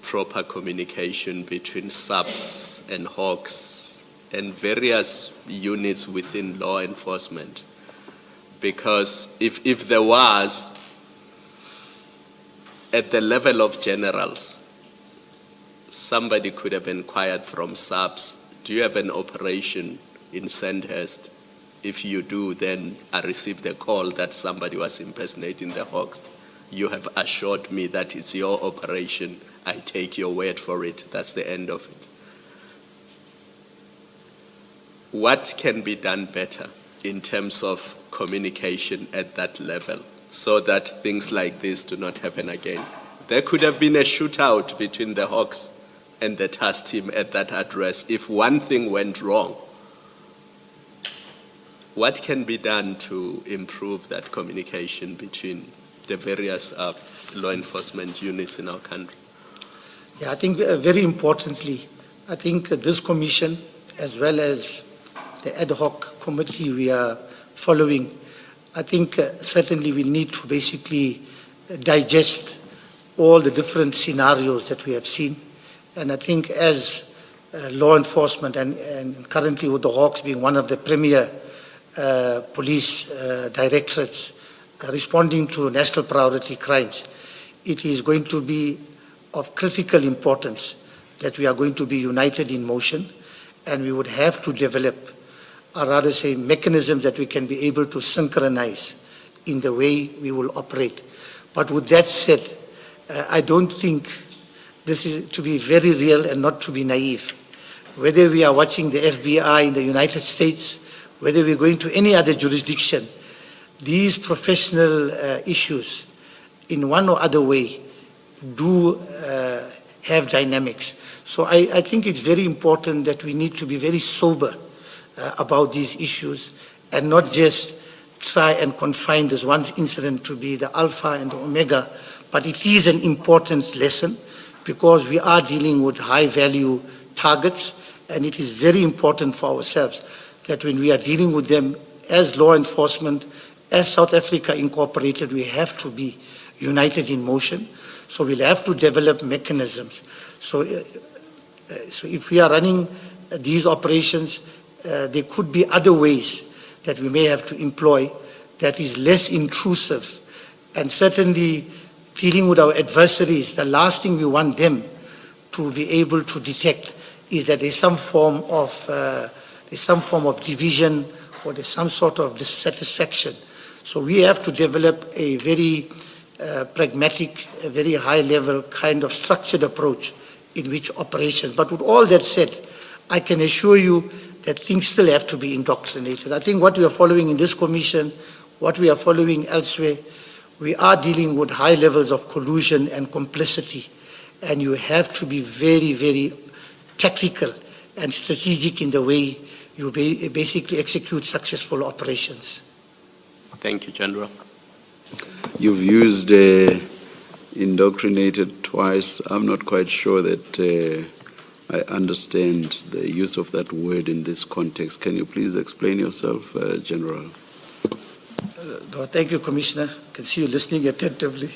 proper communication between SAPS and Hawks and various units within law enforcement. Because if there was, at the level of generals, somebody could have inquired from SAPS, do you have an operation in Sandhurst? If you do, then I received a call that somebody was impersonating the Hawks. You have assured me that it's your operation. I take your word for it. That's the end of it. What can be done better in terms of communication at that level so that things like this do not happen again? There could have been a shootout between the Hawks and the task team at that address. If one thing went wrong, what can be done to improve that communication between the various law enforcement units in our country? Yeah, I think very importantly, I think this commission, as well as the ad hoc committee we are following, I think certainly we need to basically digest all the different scenarios that we have seen. And I think as law enforcement and currently with the Hawks being one of the premier police directorates responding to national priority crimes, it is going to be of critical importance that we are going to be united in motion, and we would have to develop, or rather say, mechanisms that we can be able to synchronize in the way we will operate. But with that said, I don't think this is to be very real and not to be naive. Whether we are watching the FBI in the United States, whether we're going to any other jurisdiction, these professional issues in one or other way do have dynamics. So I think it's very important that we need to be very sober about these issues and not just try and confine this one incident to be the alpha and the omega, but it is an important lesson because we are dealing with high value targets, and it is very important for ourselves that when we are dealing with them as law enforcement, as South Africa Incorporated, we have to be united in motion. So we'll have to develop mechanisms. So if we are running these operations, there could be other ways that we may have to employ that is less intrusive. And certainly dealing with our adversaries, the last thing we want them to be able to detect is that there's some form of division or there's some sort of dissatisfaction. So we have to develop a very pragmatic, a very high level kind of structured approach in which operations. But with all that said, I can assure you that things still have to be indoctrinated. I think what we are following in this commission, what we are following elsewhere, we are dealing with high levels of collusion and complicity, and you have to be very, very tactical and strategic in the way you basically execute successful operations. Thank you, General. You've used indoctrinated twice. I'm not quite sure that I understand the use of that word in this context. Can you please explain yourself, General? No, thank you, Commissioner. I can see you listening attentively.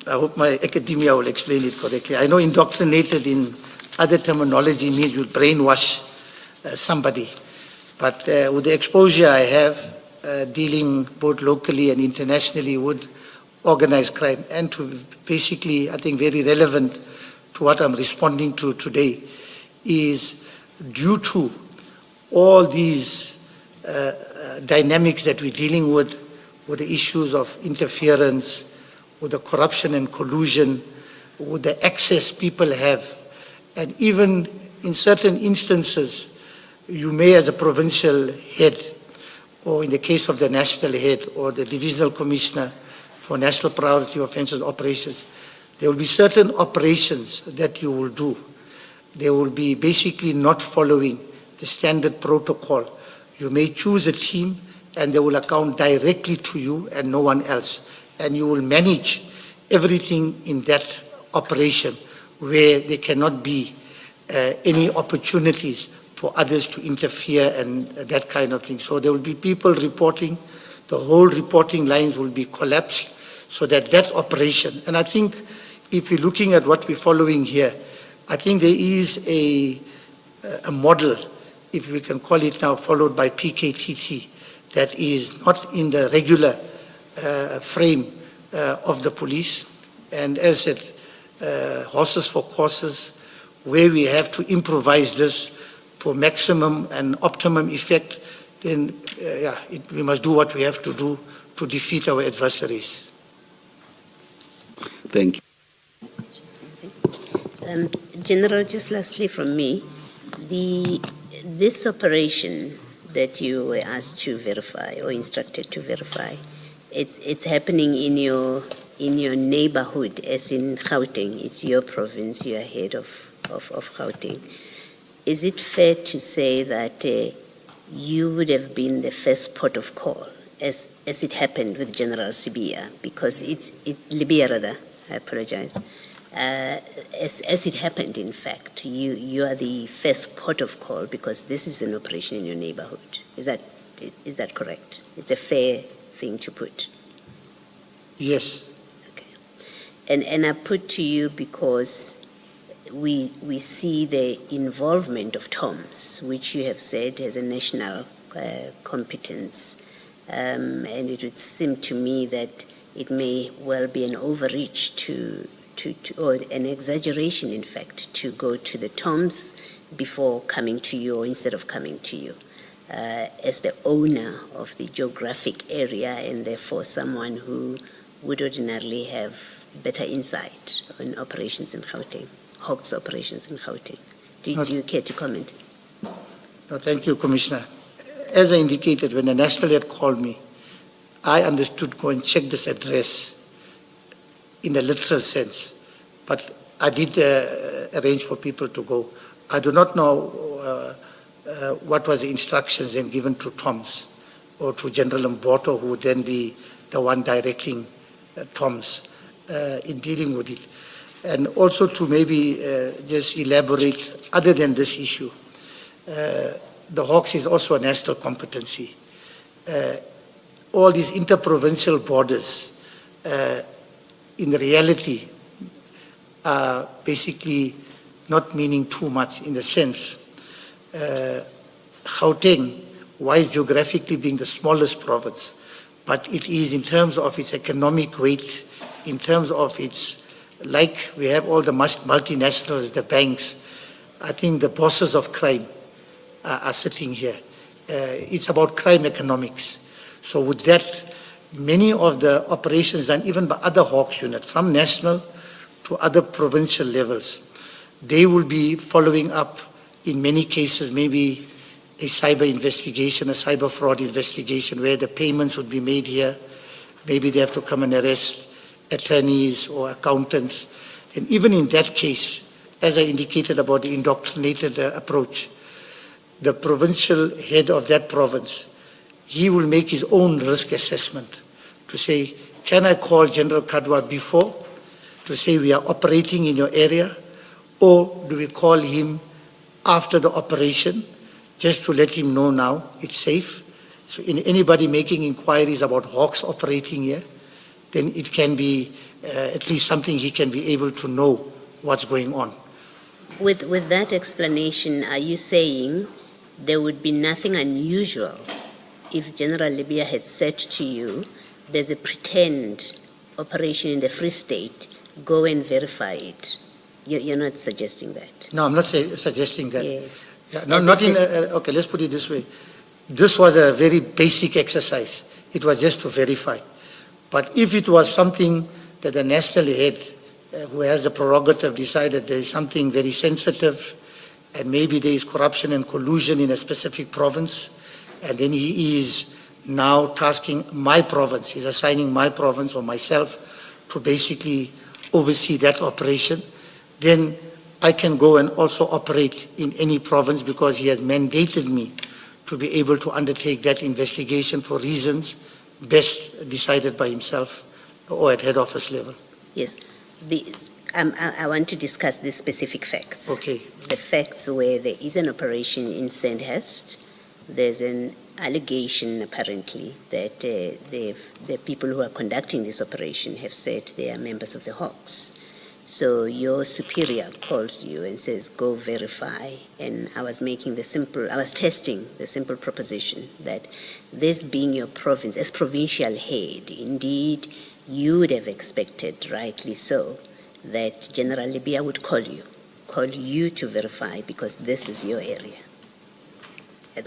I hope my academia will explain it correctly. I know indoctrinated in other terminology means you'll brainwash somebody. But with the exposure I have, dealing both locally and internationally with organized crime, and to basically, I think, very relevant to what I'm responding to today, is due to all these dynamics that we're dealing with the issues of interference, with the corruption and collusion, with the access people have, and even in certain instances, you may, as a provincial head, or in the case of the national head or the divisional commissioner for national priority offences operations, there will be certain operations that you will do. They will be basically not following the standard protocol. You may choose a team and they will account directly to you and no one else. And you will manage everything in that operation where there cannot be any opportunities for others to interfere and that kind of thing. So there will be people reporting, the whole reporting lines will be collapsed so that that operation, and I think if you're looking at what we're following here, I think there is a model, if we can call it now, followed by PKTT, that is not in the regular frame of the police. And as I said, horses for courses, where we have to improvise this for maximum and optimum effect, then we must do what we have to do to defeat our adversaries. Thank you. General, just lastly from me, this operation that you were asked to verify or instructed to verify, it's happening in your neighborhood, as in Gauteng. It's your province. You are head of Gauteng. Is it fair to say that you would have been the first port of call, as it happened with General Sibia, because Libya rather? I apologize. As it happened, in fact, you are the first port of call because this is an operation in your neighborhood. Is that correct? It's a fair thing to put. Yes. Okay. And I put to you because we see the involvement of TOMS, which you have said has a national competence, and it would seem to me that it may well be an overreach or an exaggeration, in fact, to go to the TOMS before coming to you or instead of coming to you. As the owner of the geographic area and therefore someone who would ordinarily have better insight on operations in Gauteng, Hawks operations in Gauteng. Do you care to comment? No, thank you, Commissioner. As I indicated, when the national head called me, I understood go and check this address in the literal sense, but I did arrange for people to go. I do not know what was the instructions then given to TOMS or to General Mboto, who would then be the one directing TOMS in dealing with it. And also to maybe just elaborate, other than this issue, the Hawks is also a national competency. All these interprovincial borders, in reality, are basically not meaning too much in the sense. Gauteng, while geographically being the smallest province, but it is in terms of its economic weight, in terms of its, like we have all the multinationals, the banks, I think the bosses of crime are sitting here. It's about crime economics. So with that, many of the operations done even by other Hawks units, from national to other provincial levels, they will be following up in many cases, maybe a cyber investigation, a cyber fraud investigation, where the payments would be made here. Maybe they have to come and arrest attorneys or accountants. And even in that case, as I indicated about the indoctrinated approach, the provincial head of that province, he will make his own risk assessment to say, can I call General Kadwa before to say we are operating in your area? or do we call him after the operation just to let him know now it's safe? So in anybody making inquiries about hawks operating here, then it can be at least something he can be able to know what's going on. With that explanation, are you saying there would be nothing unusual if General Libya had said to you, there's a pretend operation in the Free State, go and verify it? You're not suggesting that? No, I'm not suggesting that. Yes. Yeah, no, not in, okay, let's put it this way. This was a very basic exercise. It was just to verify. But if it was something that the national head, who has the prerogative, decided there is something very sensitive, and maybe there is corruption and collusion in a specific province, and then he is now tasking my province, he's assigning my province or myself to basically oversee that operation, then I can go and also operate in any province because he has mandated me to be able to undertake that investigation for reasons best decided by himself or at head office level. Yes. I want to discuss the specific facts. Okay. The facts where there is an operation in Sandhurst. There's an allegation, apparently, that the people who are conducting this operation have said they are members of the Hawks. So your superior calls you and says, go verify. And I was testing the simple proposition that this being your province, as provincial head, indeed, you would have expected, rightly so, that General Libya would call you to verify because this is your area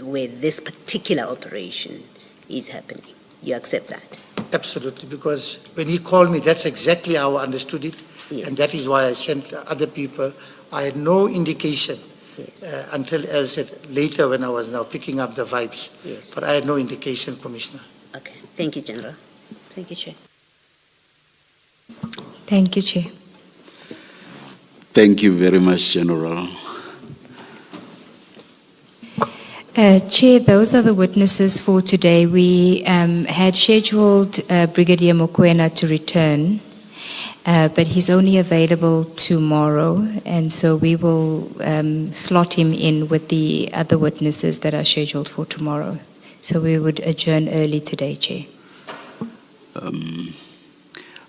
where this particular operation is happening. You accept that? Absolutely, because when he called me, that's exactly how I understood it. Yes. And that is why I sent other people. I had no indication Yes. until, as I said, later when I was now picking up the vibes. Yes. But I had no indication, Commissioner. Okay. Thank you, General. Thank you, Chair. Thank you, Chair. Thank you very much, General. Chair, those are the witnesses for today. We had scheduled Brigadier Mokoena to return, but he's only available tomorrow, and so we will slot him in with the other witnesses that are scheduled for tomorrow. So we would adjourn early today, Chair.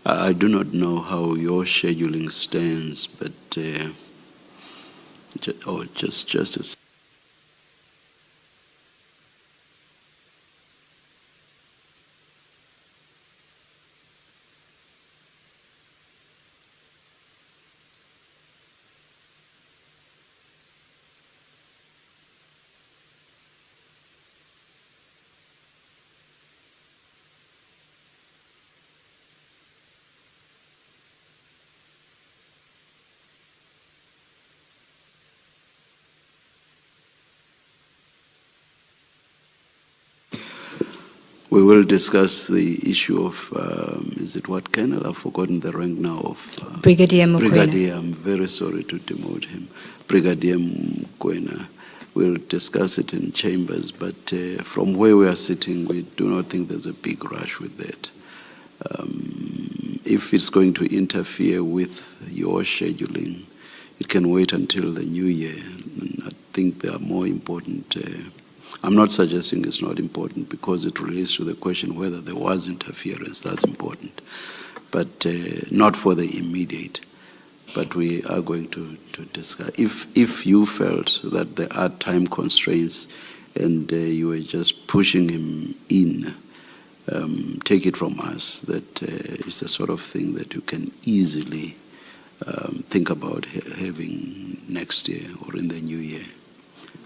I do not know how your scheduling stands, but just a We will discuss the issue of, is it what colonel? I've forgotten the rank now of. Brigadier Mokoena. Brigadier, I'm very sorry to demote him. Brigadier Mokoena. We'll discuss it in chambers, but from where we are sitting, we do not think there's a big rush with that. If it's going to interfere with your scheduling, it can wait until the new year. And I think there are more important. I'm not suggesting it's not important because it relates to the question whether there was interference. That's important, but not for the immediate. But we are going to discuss. If you felt that there are time constraints and you were just pushing him in, take it from us that it's the sort of thing that you can easily think about having next year or in the new year.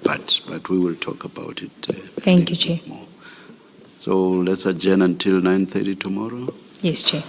But we will talk about it. Thank you, Chair. More. So let's adjourn until 9:30 tomorrow. Yes, Chair.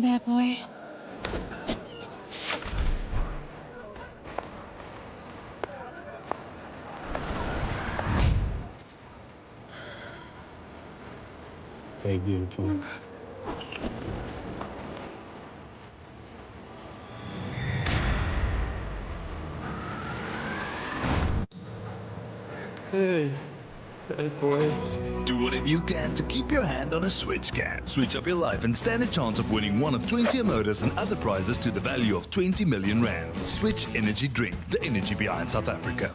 heavy, bad boy. Hey, beautiful. Hey, bad boy. Do whatever you can to keep your hand on a Switch can. Switch up your life and stand a chance of winning one of 20 Amodas and other prizes to the value of 20 million rand. Switch Energy Drink, the energy behind South Africa.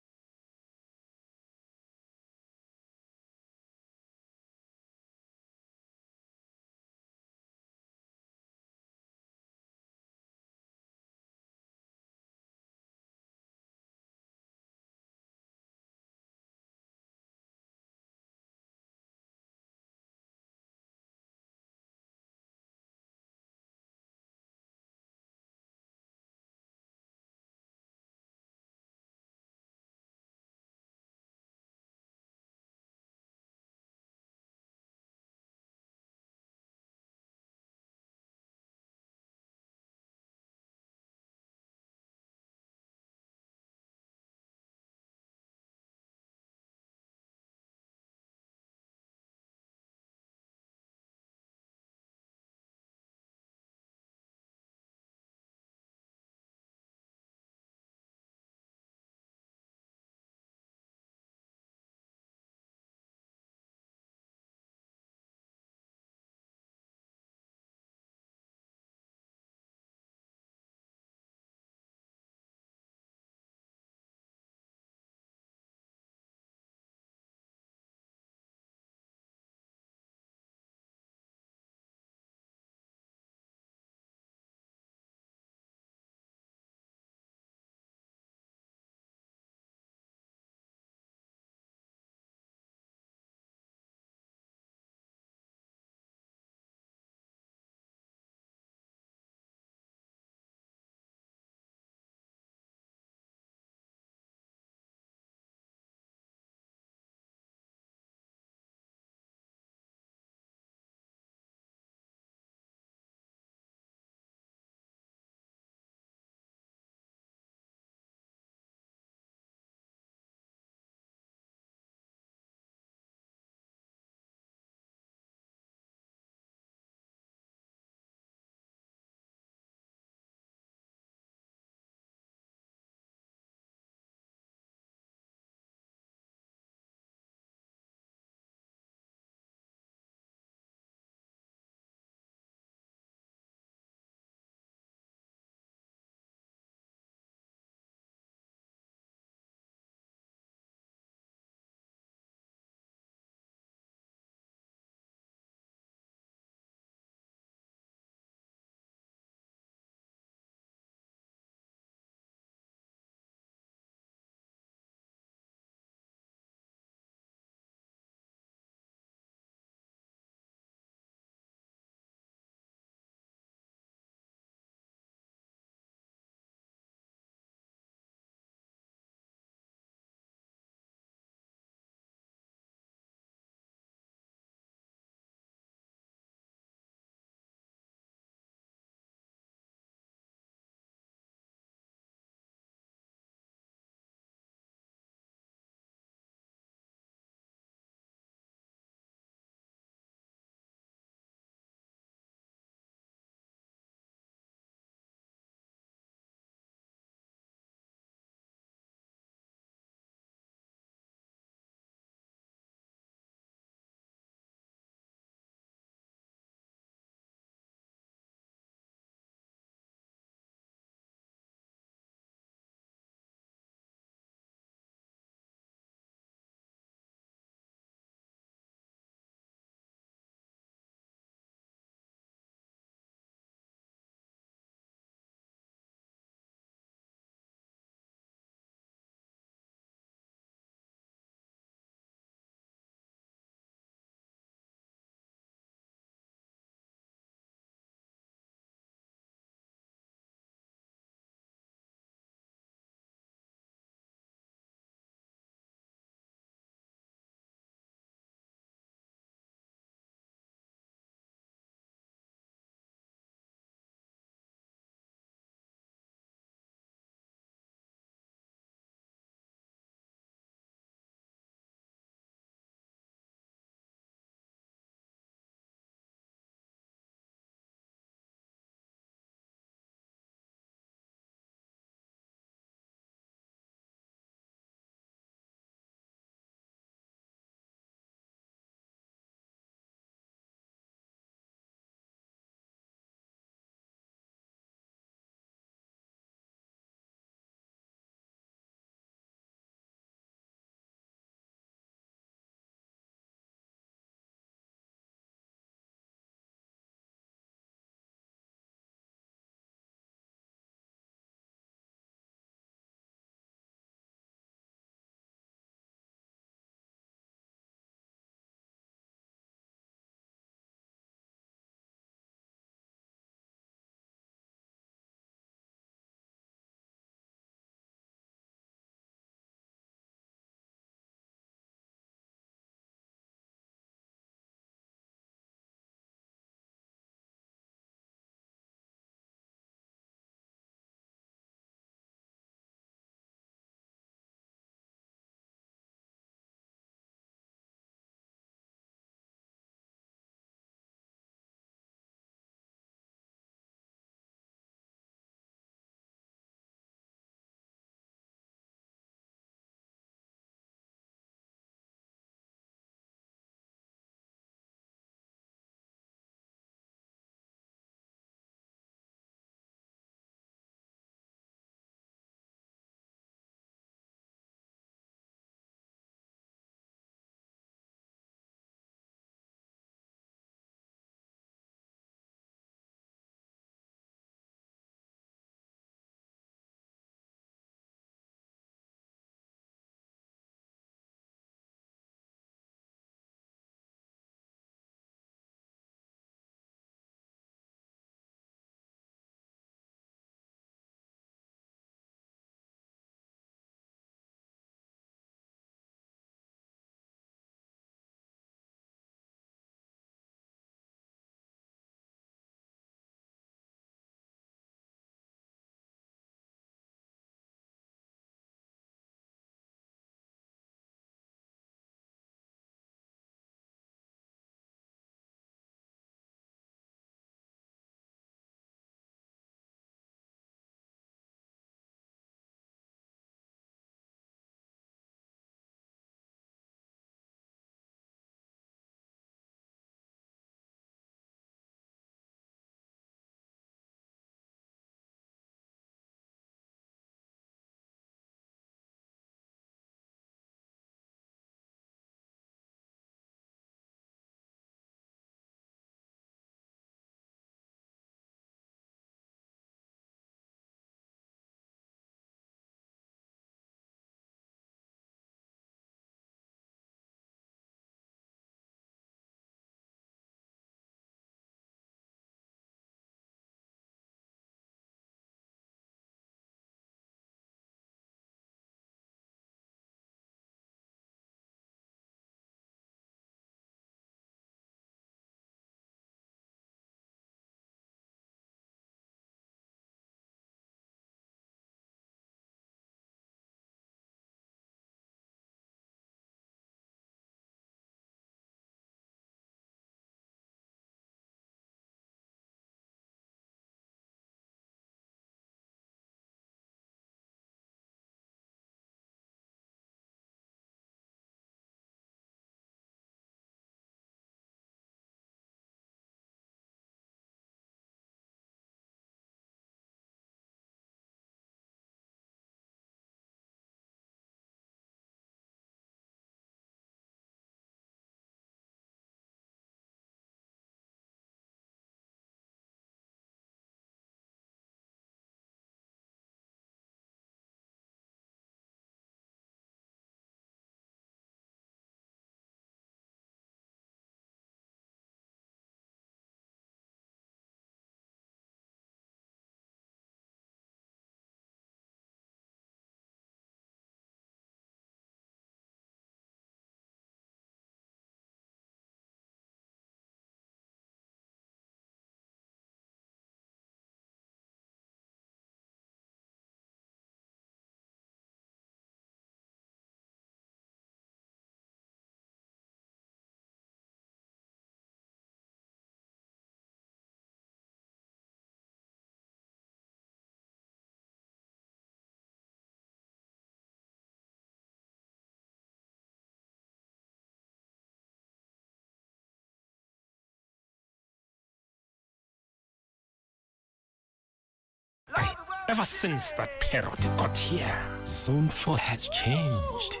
Ever since that parrot got here, Zone 4 has changed.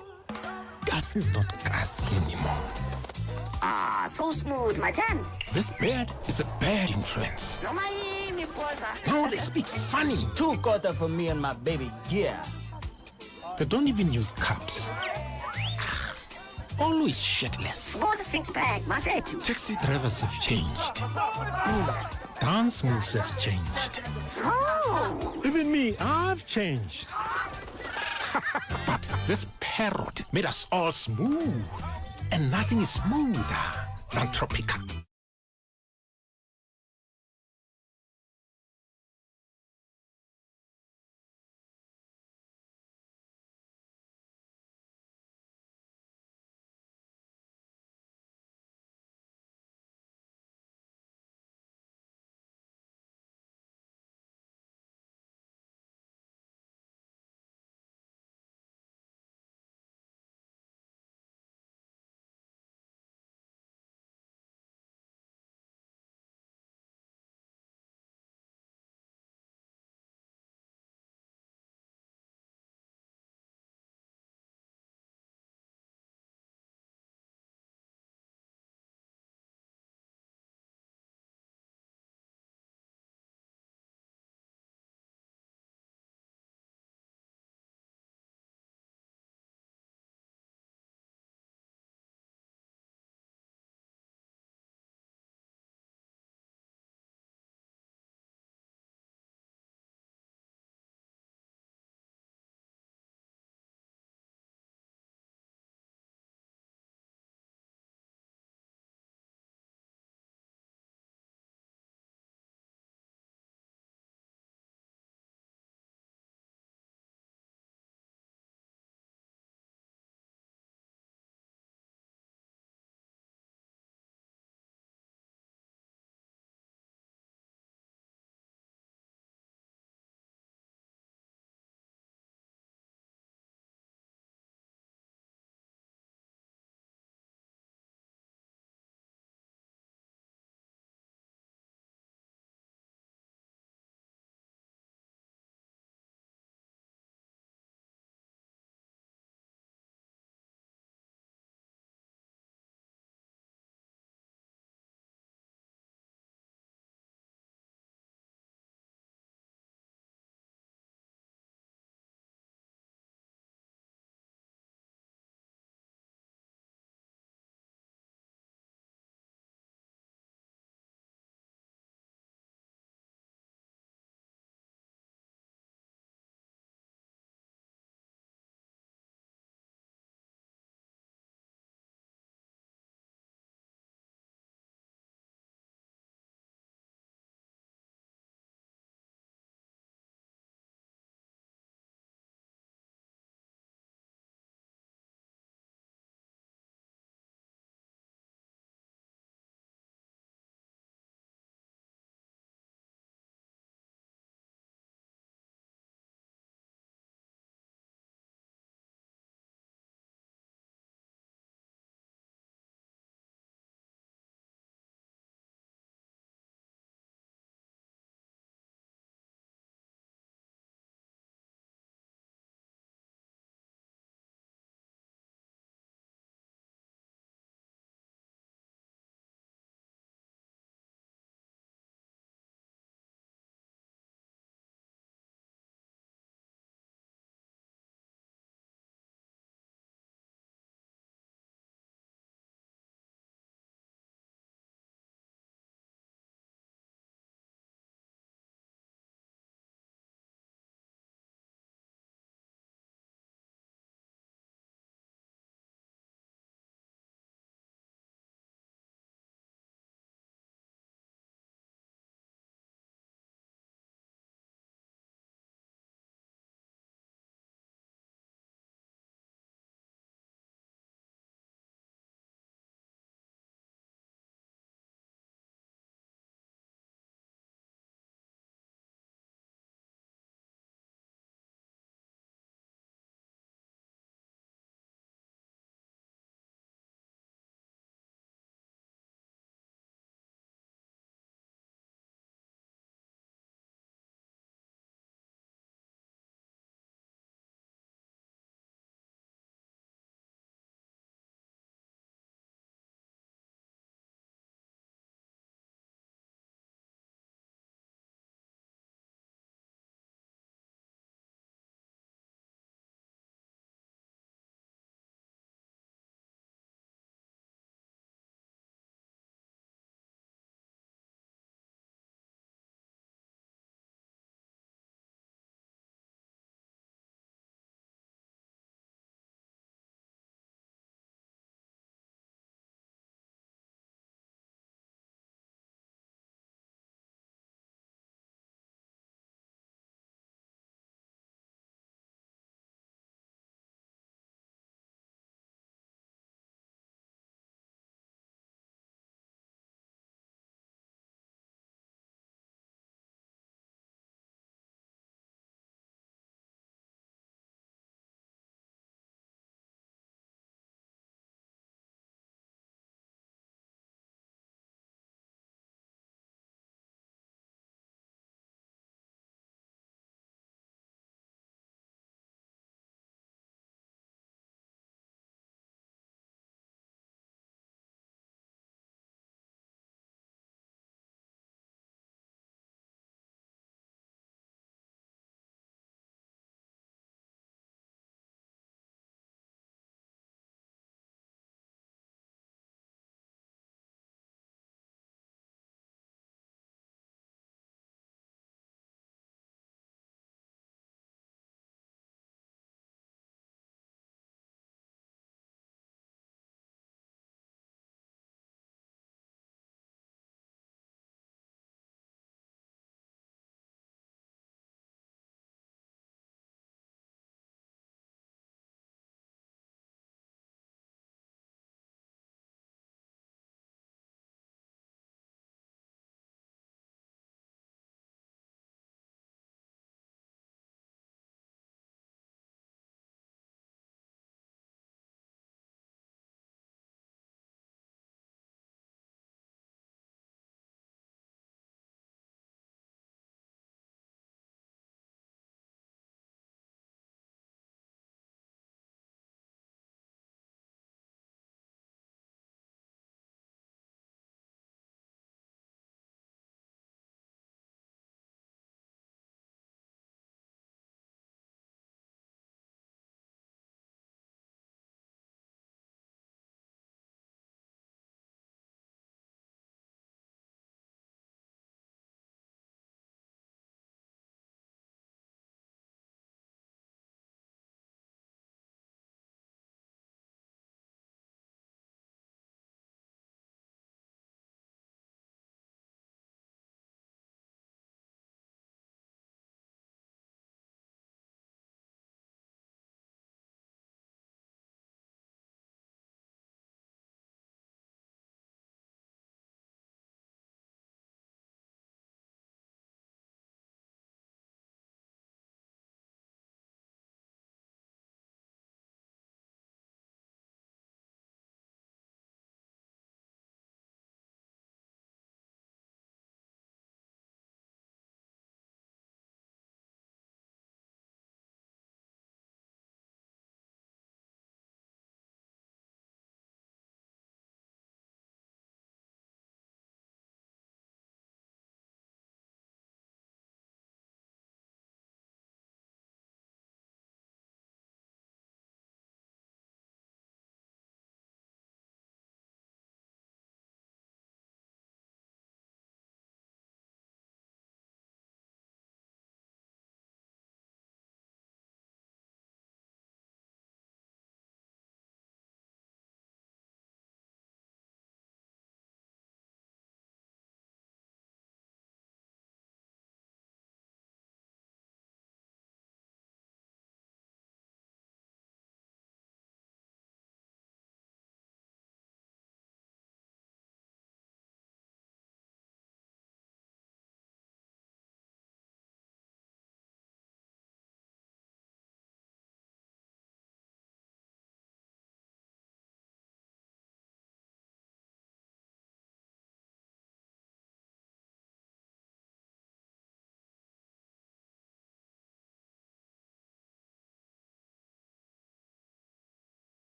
Gas is not gas anymore. Ah, so smooth, my chance. This bird is a bad influence. Now they speak funny. 2/4 for me and my baby gear. They don't even use cups. Always shitless. Smooth 6-pack, my fair too. Taxi drivers have changed. Dance moves have changed. Oh. Even me, I've changed. But this parrot made us all smooth. And nothing is smoother than Tropica.